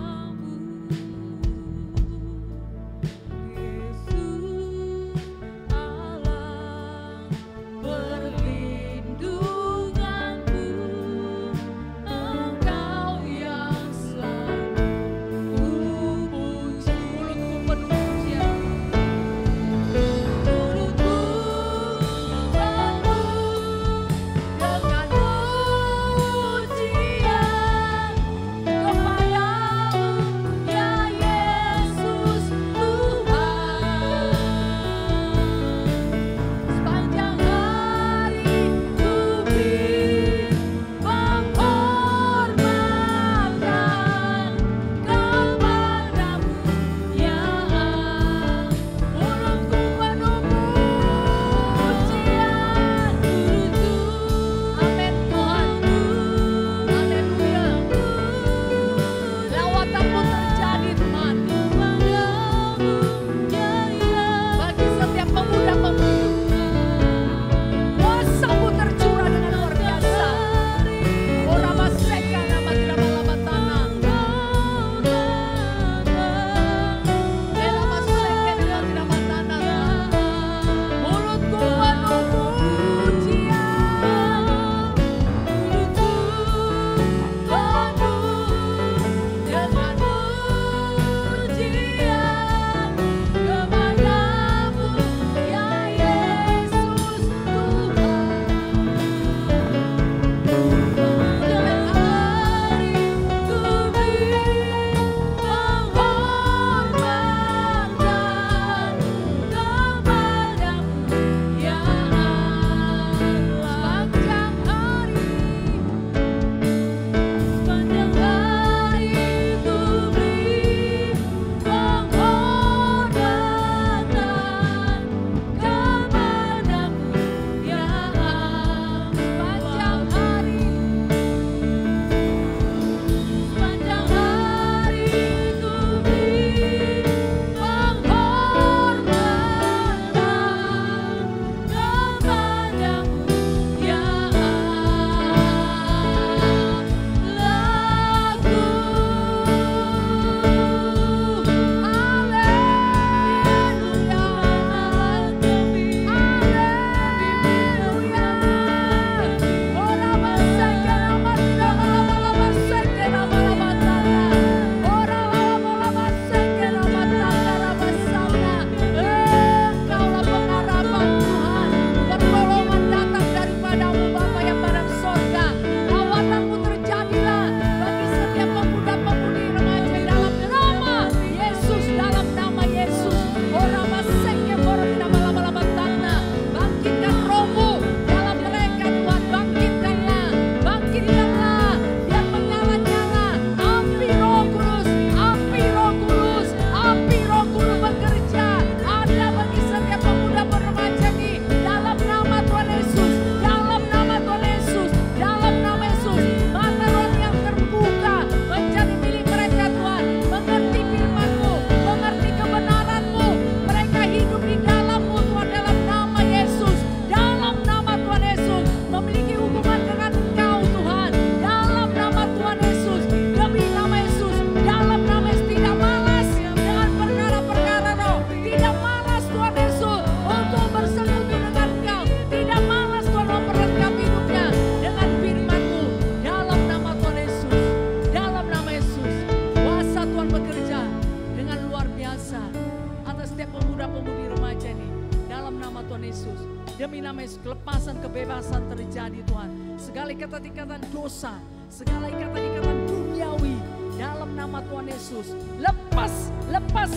Tuhan Yesus. Demi nama Yesus, kelepasan, kebebasan terjadi Tuhan. Segala ikatan-ikatan dosa, segala ikatan-ikatan duniawi, dalam nama Tuhan Yesus. Lepas, lepas,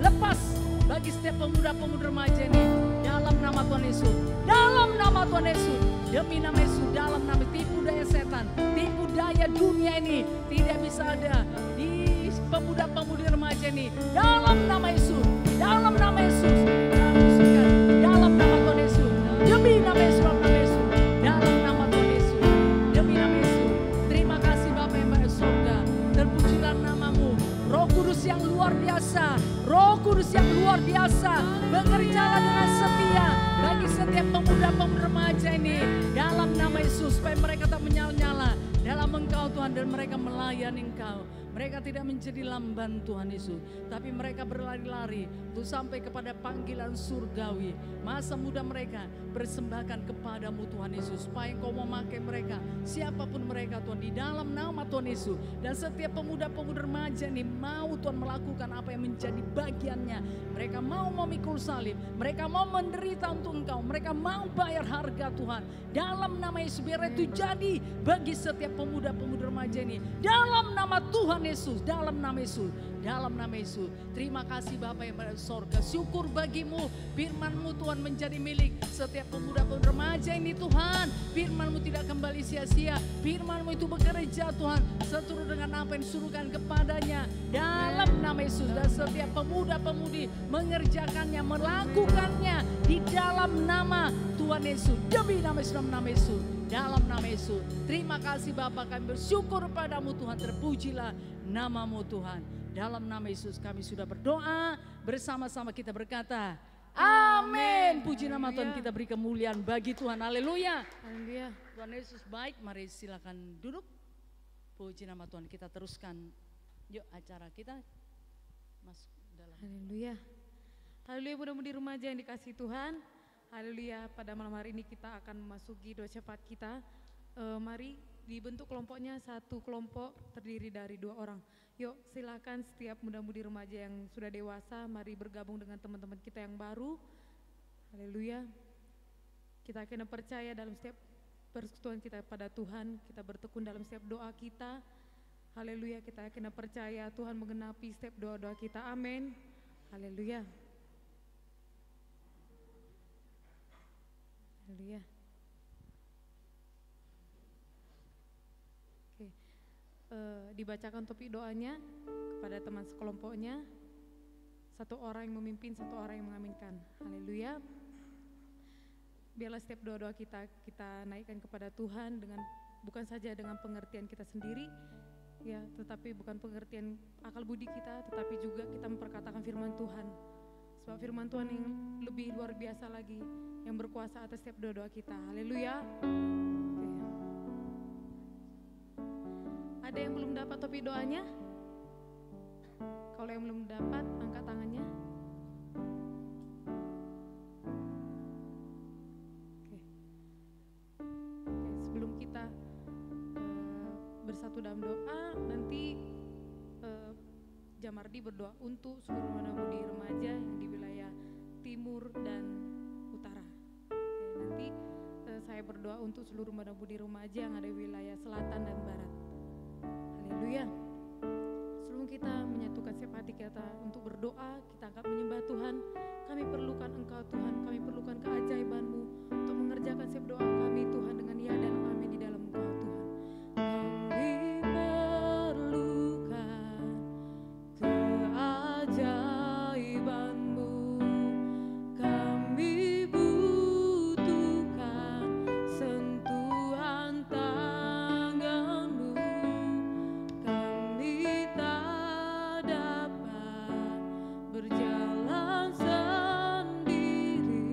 lepas bagi setiap pemuda-pemuda remaja ini. Dalam nama Tuhan Yesus. Dalam nama Tuhan Yesus. Demi nama Yesus, dalam nama tipu daya setan, tipu daya dunia ini tidak bisa ada di pemuda-pemudi remaja ini. Dalam nama Yesus. Dalam nama Yesus. Dalam nama Tuhan Yesus. Demi nama Yesus, dalam nama Yesus. Dalam nama Tuhan Yesus. Demi nama Yesus. Terima kasih Bapa yang Maha Surga. Terpujilah namamu. Roh Kudus yang luar biasa. Roh Kudus yang luar biasa. Bekerjalah dengan setia bagi setiap pemuda-pemuda remaja ini. Dalam nama Yesus. Supaya mereka tak menyala-nyala dalam Engkau Tuhan. Dan mereka melayani Engkau. Mereka tidak menjadi lamban Tuhan Yesus, tapi mereka berlari-lari untuk sampai kepada panggilan surgawi. Masa muda mereka persembahkan kepadamu Tuhan Yesus, supaya Engkau memakai mereka, siapapun mereka Tuhan, di dalam nama Tuhan Yesus. Dan setiap pemuda-pemuda remaja ini mau Tuhan melakukan apa yang menjadi bagiannya. Mereka mau memikul salib, mereka mau menderita untuk Engkau, mereka mau bayar harga Tuhan. Dalam nama Yesus, biar itu jadi bagi setiap pemuda-pemuda remaja ini. Dalam nama Tuhan Yesus, dalam nama Yesus, dalam nama Yesus. Terima kasih Bapa yang berada di sorga. Syukur bagimu, firman-Mu Tuhan menjadi milik setiap pemuda-pemuda remaja ini Tuhan. Firman-Mu tidak kembali sia-sia. Firman-Mu itu bekerja Tuhan, seturut dengan apa yang disuruhkan kepadanya. Dalam nama Yesus, dan setiap pemuda-pemudi mengerjakannya, melakukannya di dalam nama Tuhan Yesus. Demi nama Yesus, dalam nama Yesus. Dalam nama Yesus. Terima kasih Bapa, kami bersyukur padamu Tuhan. Terpujilah namamu Tuhan. Dalam nama Yesus kami sudah berdoa. Bersama-sama kita berkata amin. Puji nama Tuhan, kita beri kemuliaan bagi Tuhan. Haleluya. Haleluya. Tuhan Yesus baik. Mari silakan duduk. Puji nama Tuhan, kita teruskan. Yuk acara kita masuk dalam. Haleluya. Haleluya, mudah-mudi remaja yang dikasihi Tuhan. Haleluya, pada malam hari ini kita akan memasuki doa cepat kita. Mari dibentuk kelompoknya, satu kelompok terdiri dari 2 orang. Yuk silakan setiap muda-mudi remaja yang sudah dewasa, mari bergabung dengan teman-teman kita yang baru. Haleluya. Kita akan percaya dalam setiap persekutuan kita pada Tuhan, kita bertekun dalam setiap doa kita. Haleluya, kita akan percaya Tuhan menggenapi setiap doa-doa kita. Amin. Haleluya. Haleluya. Oke. Dibacakan topik doanya kepada teman sekelompoknya. 1 orang yang memimpin, 1 orang yang mengaminkan. Haleluya. Biarlah setiap doa-doa kita naikkan kepada Tuhan dengan bukan saja dengan pengertian kita sendiri, ya, tetapi bukan pengertian akal budi kita, tetapi juga kita memperkatakan firman Tuhan. Sebab firman Tuhan yang lebih luar biasa lagi, yang berkuasa atas setiap doa-doa kita. Haleluya. Ada yang belum dapat topik doanya? Kalau yang belum dapat, angkat tangannya. Sebelum kita bersatu dalam doa, nanti Jamardi berdoa untuk seluruh muda-mudi remaja yang di wilayah timur dan utara. Nanti saya berdoa untuk seluruh muda-mudi remaja yang ada di wilayah selatan dan barat. Haleluya. Sebelum kita menyatukan setiap hati kita untuk berdoa, kita angkat menyembah Tuhan. Kami perlukan Engkau Tuhan, kami perlukan keajaiban-Mu untuk mengerjakan setiap doa kami Tuhan dengan ya dan amin di dalam Engkau Tuhan. Kami perlukan keajaiban-Mu, kami butuhkan sentuhan tangan-Mu, kami tak dapat berjalan sendiri.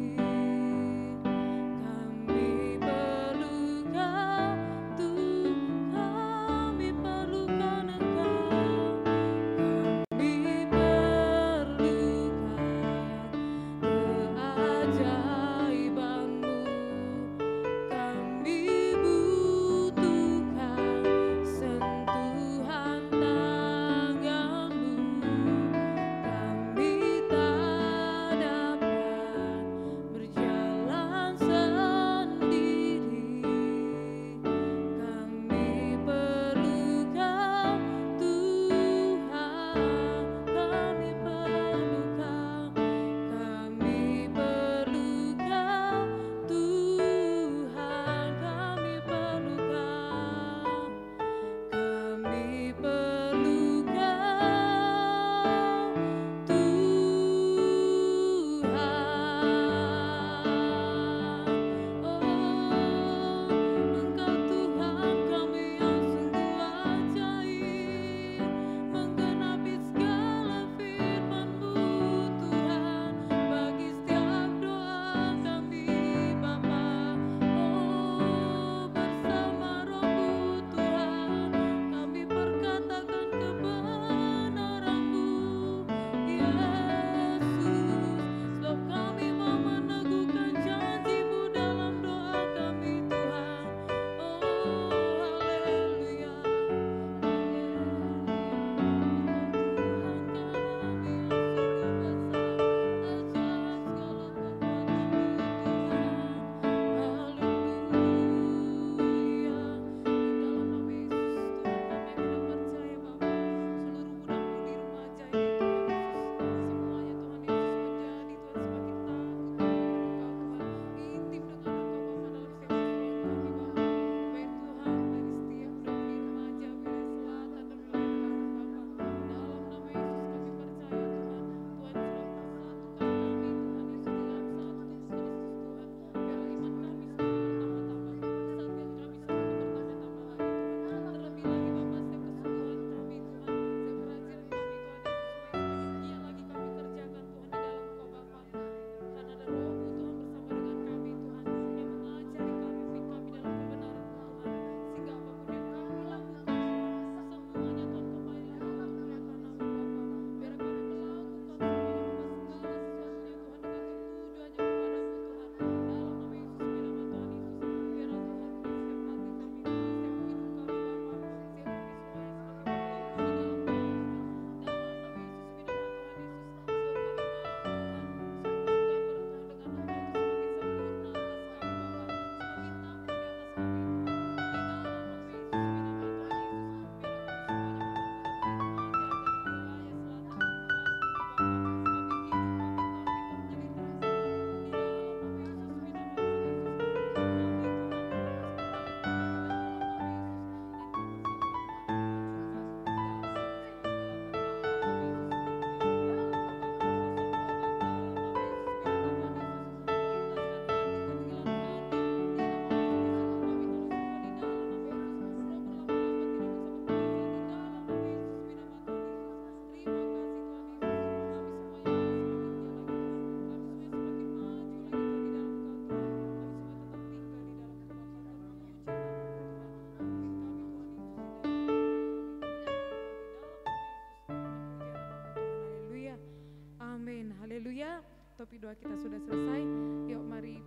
tapi doa kita sudah selesai. Yuk mari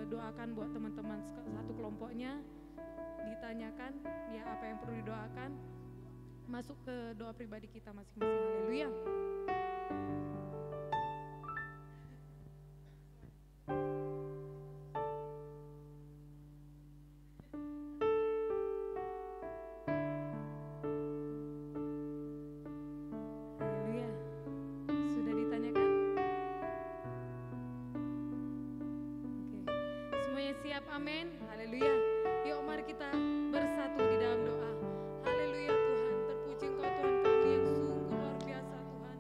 doakan buat teman-teman satu kelompoknya, ditanyakan ya apa yang perlu didoakan, masuk ke doa pribadi kita masing-masing. Haleluya. Haleluya. Sudah ditanyakan? Oke. Semuanya siap, amin. Haleluya. Yuk mari kita bersatu di dalam doa. Haleluya Tuhan, terpuji Engkau Tuhan, kami yang sungguh luar biasa Tuhan.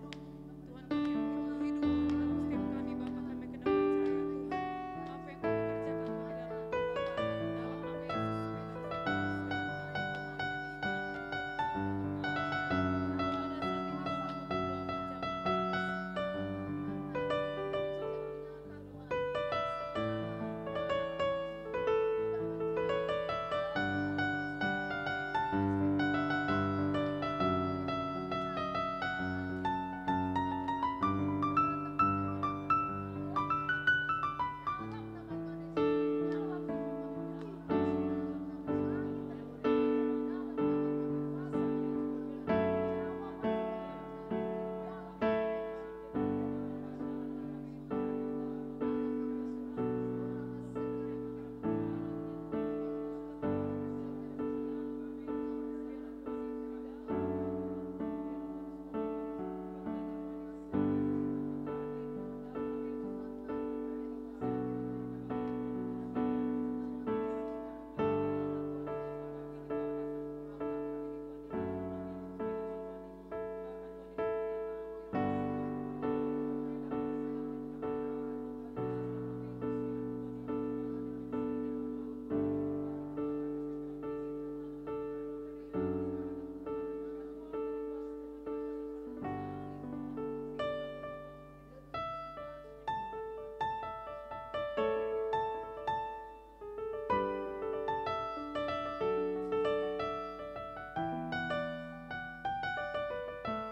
Tuhan kami yang begitu hidup Tuhan, dalam setiap kami Bapa kami kena percaya Tuhan. Apa yang kami kerjakan Tuhan dalam nama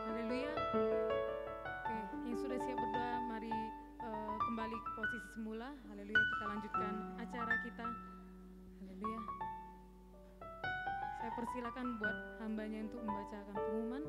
Haleluya. Oke, yang sudah siap berdoa mari kembali ke posisi semula. Haleluya, kita lanjutkan acara kita. Haleluya. Saya persilakan buat hambanya untuk membacakan pengumuman.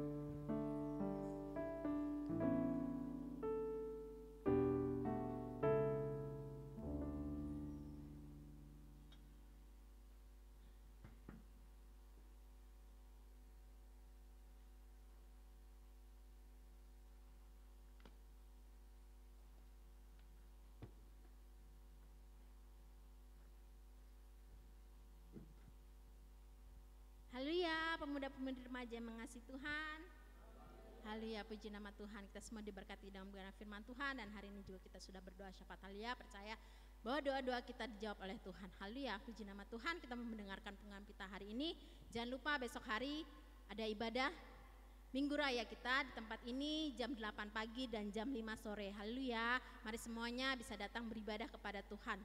Haleluya, pemuda-pemudi remaja yang mengasihi Tuhan. Haleluya, puji nama Tuhan. Kita semua diberkati dalam firman Tuhan, dan hari ini juga kita sudah berdoa syafaat. Haleluya, percaya bahwa doa-doa kita dijawab oleh Tuhan. Haleluya, puji nama Tuhan. Kita mendengarkan pengumuman kita hari ini. Jangan lupa besok hari ada ibadah Minggu Raya kita di tempat ini jam 8 pagi dan jam 5 sore. Haleluya, mari semuanya bisa datang beribadah kepada Tuhan.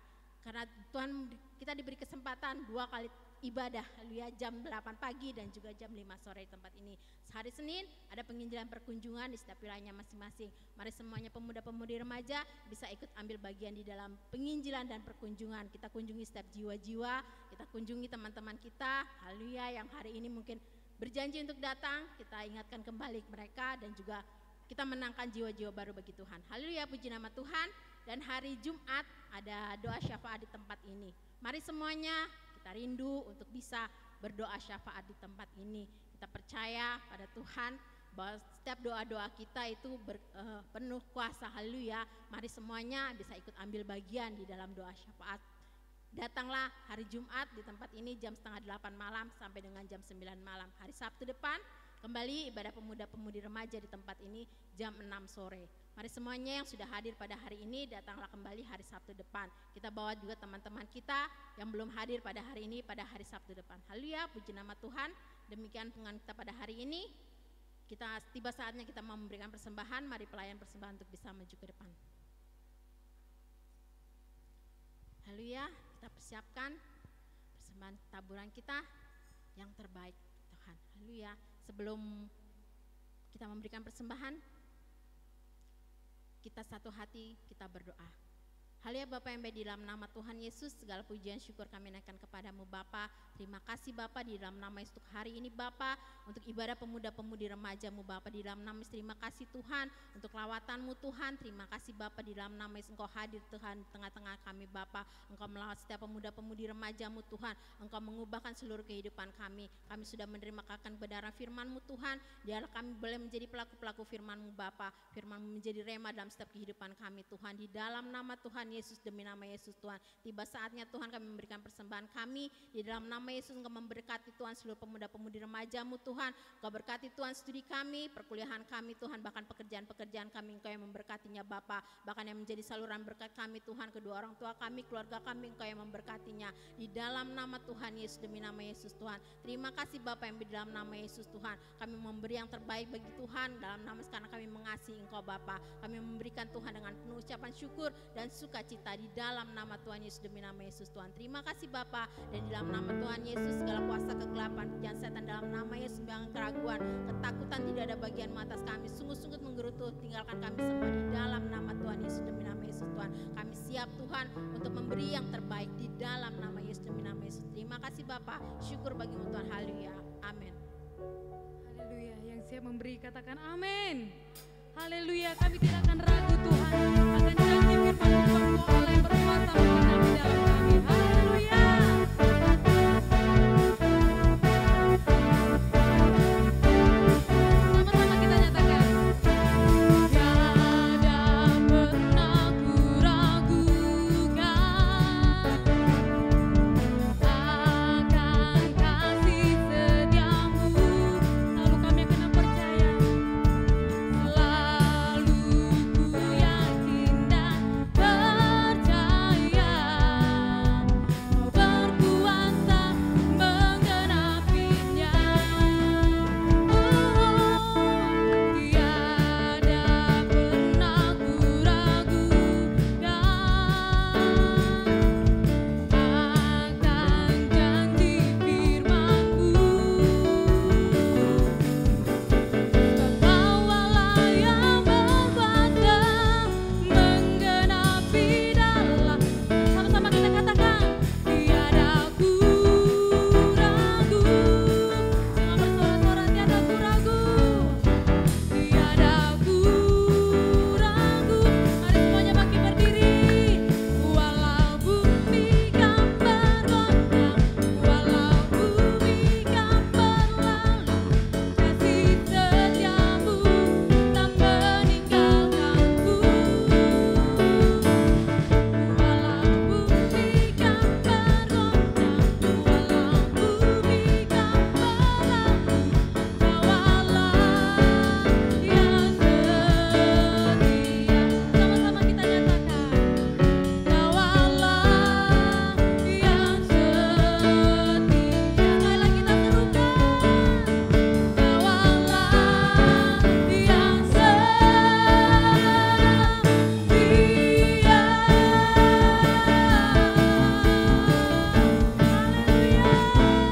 Karena Tuhan kita diberi kesempatan 2 kali ibadah, haleluya, jam 8 pagi dan juga jam 5 sore di tempat ini. Hari Senin ada penginjilan perkunjungan di setiap wilayahnya masing-masing. Mari semuanya pemuda-pemudi remaja bisa ikut ambil bagian di dalam penginjilan dan perkunjungan. Kita kunjungi setiap jiwa-jiwa, kita kunjungi teman-teman kita, haleluya, yang hari ini mungkin berjanji untuk datang. Kita ingatkan kembali mereka dan juga kita menangkan jiwa-jiwa baru bagi Tuhan. Haleluya, puji nama Tuhan. Dan hari Jumat ada doa syafaat di tempat ini. Mari semuanya kita rindu untuk bisa berdoa syafaat di tempat ini. Kita percaya pada Tuhan bahwa setiap doa-doa kita itu penuh kuasa. Haleluya. Mari semuanya bisa ikut ambil bagian di dalam doa syafaat. Datanglah hari Jumat di tempat ini jam 7:30 malam sampai dengan jam 9 malam. Hari Sabtu depan kembali ibadah pemuda-pemudi remaja di tempat ini jam 6 sore. Mari semuanya yang sudah hadir pada hari ini datanglah kembali hari Sabtu depan. Kita bawa juga teman-teman kita yang belum hadir pada hari ini pada hari Sabtu depan. Haleluya, puji nama Tuhan. Demikian pengumuman kita pada hari ini. Kita tiba saatnya kita mau memberikan persembahan. Mari pelayan persembahan untuk bisa maju ke depan. Haleluya, kita persiapkan persembahan taburan kita yang terbaik Tuhan. Haleluya. Sebelum kita memberikan persembahan, kita satu hati, kita berdoa. Haleluya Bapa yang baik, di dalam nama Tuhan Yesus segala pujian syukur kami naikkan kepadamu Bapa. Terima kasih Bapa di dalam nama Yesus untuk hari ini Bapa, untuk ibadah pemuda-pemudi remajamu Bapa, di dalam nama Yesus. Terima kasih Tuhan untuk lawatanmu Tuhan. Terima kasih Bapa di dalam nama Yesus Engkau hadir Tuhan tengah-tengah kami Bapa. Engkau melawat setiap pemuda-pemudi remajamu Tuhan. Engkau mengubahkan seluruh kehidupan kami. Kami sudah menerima akan kebenaran firman-Mu Tuhan. Biarlah kami boleh menjadi pelaku-pelaku firman-Mu Bapa. Firman-Mu menjadi rema dalam setiap kehidupan kami Tuhan. Di dalam nama Tuhan Yesus, demi nama Yesus Tuhan. Tiba saatnya Tuhan kami memberikan persembahan kami. Di dalam nama Yesus Engkau memberkati Tuhan seluruh pemuda-pemudi remajamu Tuhan. Engkau berkati Tuhan studi kami, perkuliahan kami Tuhan, bahkan pekerjaan-pekerjaan kami Engkau yang memberkatinya Bapa. Bahkan yang menjadi saluran berkat kami Tuhan, kedua orang tua kami, keluarga kami Engkau yang memberkatinya. Di dalam nama Tuhan Yesus, demi nama Yesus Tuhan. Terima kasih Bapa yang di dalam nama Yesus Tuhan. Kami memberi yang terbaik bagi Tuhan dalam nama sekarang kami mengasihi Engkau Bapa. Kami memberikan Tuhan dengan penuh ucapan syukur dan sukacita di dalam nama Tuhan Yesus, demi nama Yesus Tuhan. Terima kasih Bapa, dan di dalam nama Tuhan Yesus segala kuasa kegelapan, jangan setan dalam nama Yesus, jangan keraguan, ketakutan tidak ada bagian atas kami. Sungguh-sungguh menggerutu, tinggalkan kami semua di dalam nama Tuhan Yesus, demi nama Yesus Tuhan. Kami siap Tuhan untuk memberi yang terbaik di dalam nama Yesus, demi nama Yesus. Terima kasih Bapa, syukur bagimu Tuhan. Haleluya, amin. Haleluya, yang siap memberi katakan amin. Haleluya, kami tidak akan ragu Tuhan akan janji firman Tuhan, Engkau Allah yang berkuasa mengenal di dalam kami. Haleluya. Sama-sama kita nyatakan. Tiada pernah ku ragukan akan kasih setiamu, lalu kami akan percaya. Selalu ku yakin dan percaya Kau berkuasa menggenapinya. Tiada pernah ku ragukan akan janji firman-Mu. Kau Allah yang berkuasa menggenapi dalam. Sama-sama kita katakan. Tiada ku ragu. Semua bersorak-sorak, tiada ku ragu. Tiada ku ragu. Mari semuanya bangkit berdiri. Walau bumi kan bergoncang, walau bumi kan berlalu, kasih setiamu tak meninggalkanku. Walau bumi kan bergoncang, walau bumi kan berlalu, Kau Allah yang setia. Sama-sama kita nyatakan. Kau Allah yang setia. Sekali lagi kita serukan. Kau Allah yang setia. Haleluya.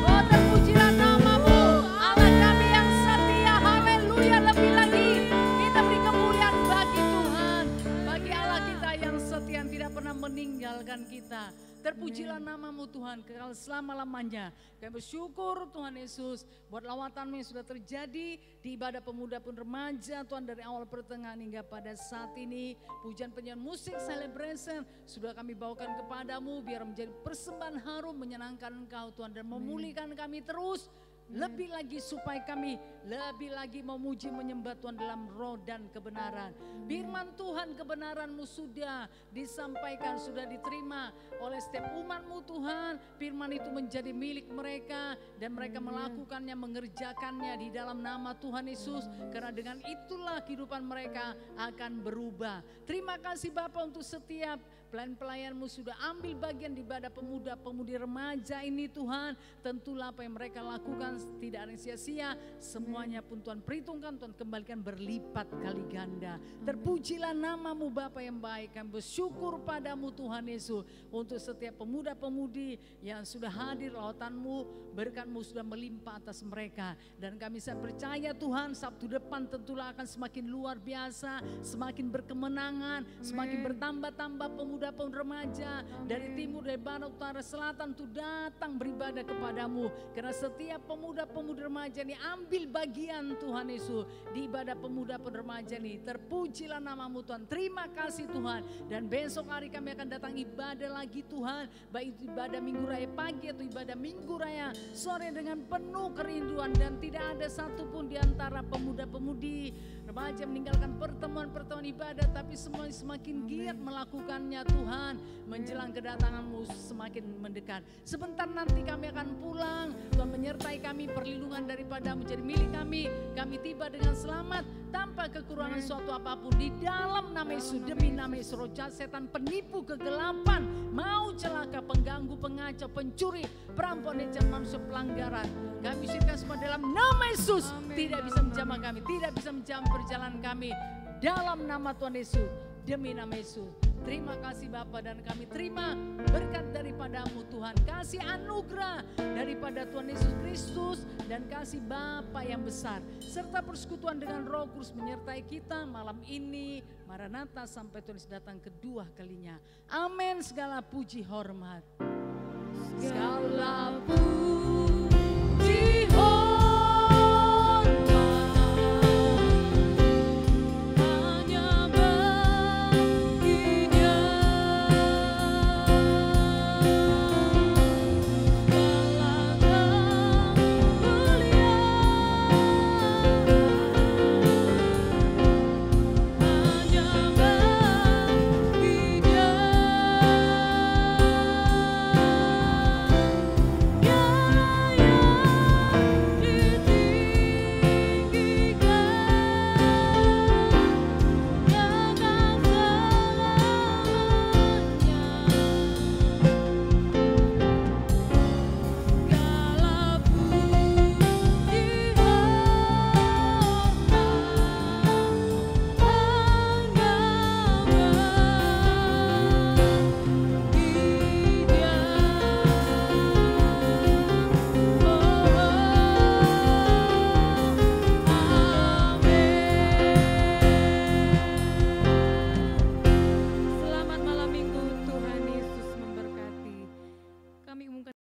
Oh, terpujilah nama-Mu, Allah kami yang setia. Haleluya. Lebih lagi kita beri kemuliaan bagi Tuhan, bagi Allah kita yang setia, yang tidak pernah meninggalkan kita. Terpujilah nama-Mu Tuhan kekal selama-lamanya. Kami bersyukur Tuhan Yesus buat lawatan-Mu yang sudah terjadi di ibadah pemuda pun remaja Tuhan, dari awal pertengahan hingga pada saat ini. Pujian penyanyian musik celebration sudah kami bawakan kepadamu, biar menjadi persembahan harum menyenangkan Engkau Tuhan, dan memulihkan kami terus. Lebih lagi supaya kami lebih lagi memuji menyembah Tuhan dalam roh dan kebenaran. Firman Tuhan kebenaran-Mu sudah disampaikan, sudah diterima oleh setiap umat-Mu Tuhan. Firman itu menjadi milik mereka dan mereka melakukannya, mengerjakannya di dalam nama Tuhan Yesus. Karena dengan itulah kehidupan mereka akan berubah. Terima kasih Bapa untuk setiap pelayan-pelayanmu sudah ambil bagian di ibadah pemuda-pemudi remaja ini Tuhan, tentulah apa yang mereka lakukan tidak ada yang sia-sia, semuanya pun Tuhan perhitungkan, Tuhan kembalikan berlipat kali ganda. Terpujilah namamu Bapa yang baik, kami bersyukur padamu Tuhan Yesus untuk setiap pemuda-pemudi yang sudah hadir, lautanmu, berkatmu sudah melimpah atas mereka. Dan kami saya percaya Tuhan Sabtu depan tentulah akan semakin luar biasa, semakin berkemenangan, semakin bertambah-tambah pemuda-pemudi remaja dari timur, dari barat, utara, selatan tuh datang beribadah kepadamu. Karena setiap pemuda-pemudi remaja ini ambil bagian Tuhan Yesus di ibadah pemuda-pemudi remaja ini. Terpujilah namamu Tuhan. Terima kasih Tuhan. Dan besok hari kami akan datang ibadah lagi Tuhan, baik itu ibadah Minggu Raya pagi atau ibadah Minggu Raya sore dengan penuh kerinduan, dan tidak ada satupun di antara pemuda-pemudi remaja meninggalkan pertemuan-pertemuan ibadah, tapi semuanya semakin giat melakukannya Tuhan, menjelang kedatanganmu semakin mendekat. Sebentar nanti kami akan pulang, Tuhan menyertai kami, perlindungan daripada menjadi milik kami. Kami tiba dengan selamat tanpa kekurangan suatu apapun di dalam nama Yesus. Demi nama Yesus, roh jahat, setan, penipu, kegelapan, mau celaka, pengganggu, pengacau, pencuri, perampok, dan manusia pelanggaran, kami usirkan semua dalam nama Yesus. Tidak bisa menjamah kami, tidak bisa menjamah perjalanan kami, dalam nama Tuhan Yesus, demi nama Yesus. Terima kasih Bapa, dan kami terima berkat daripadamu Tuhan, kasih anugerah daripada Tuhan Yesus Kristus, dan kasih Bapa yang besar, serta persekutuan dengan Roh Kudus menyertai kita malam ini. Maranatha sampai Tuhan Yesus datang kedua kalinya. Amin. Segala puji hormat, segala puji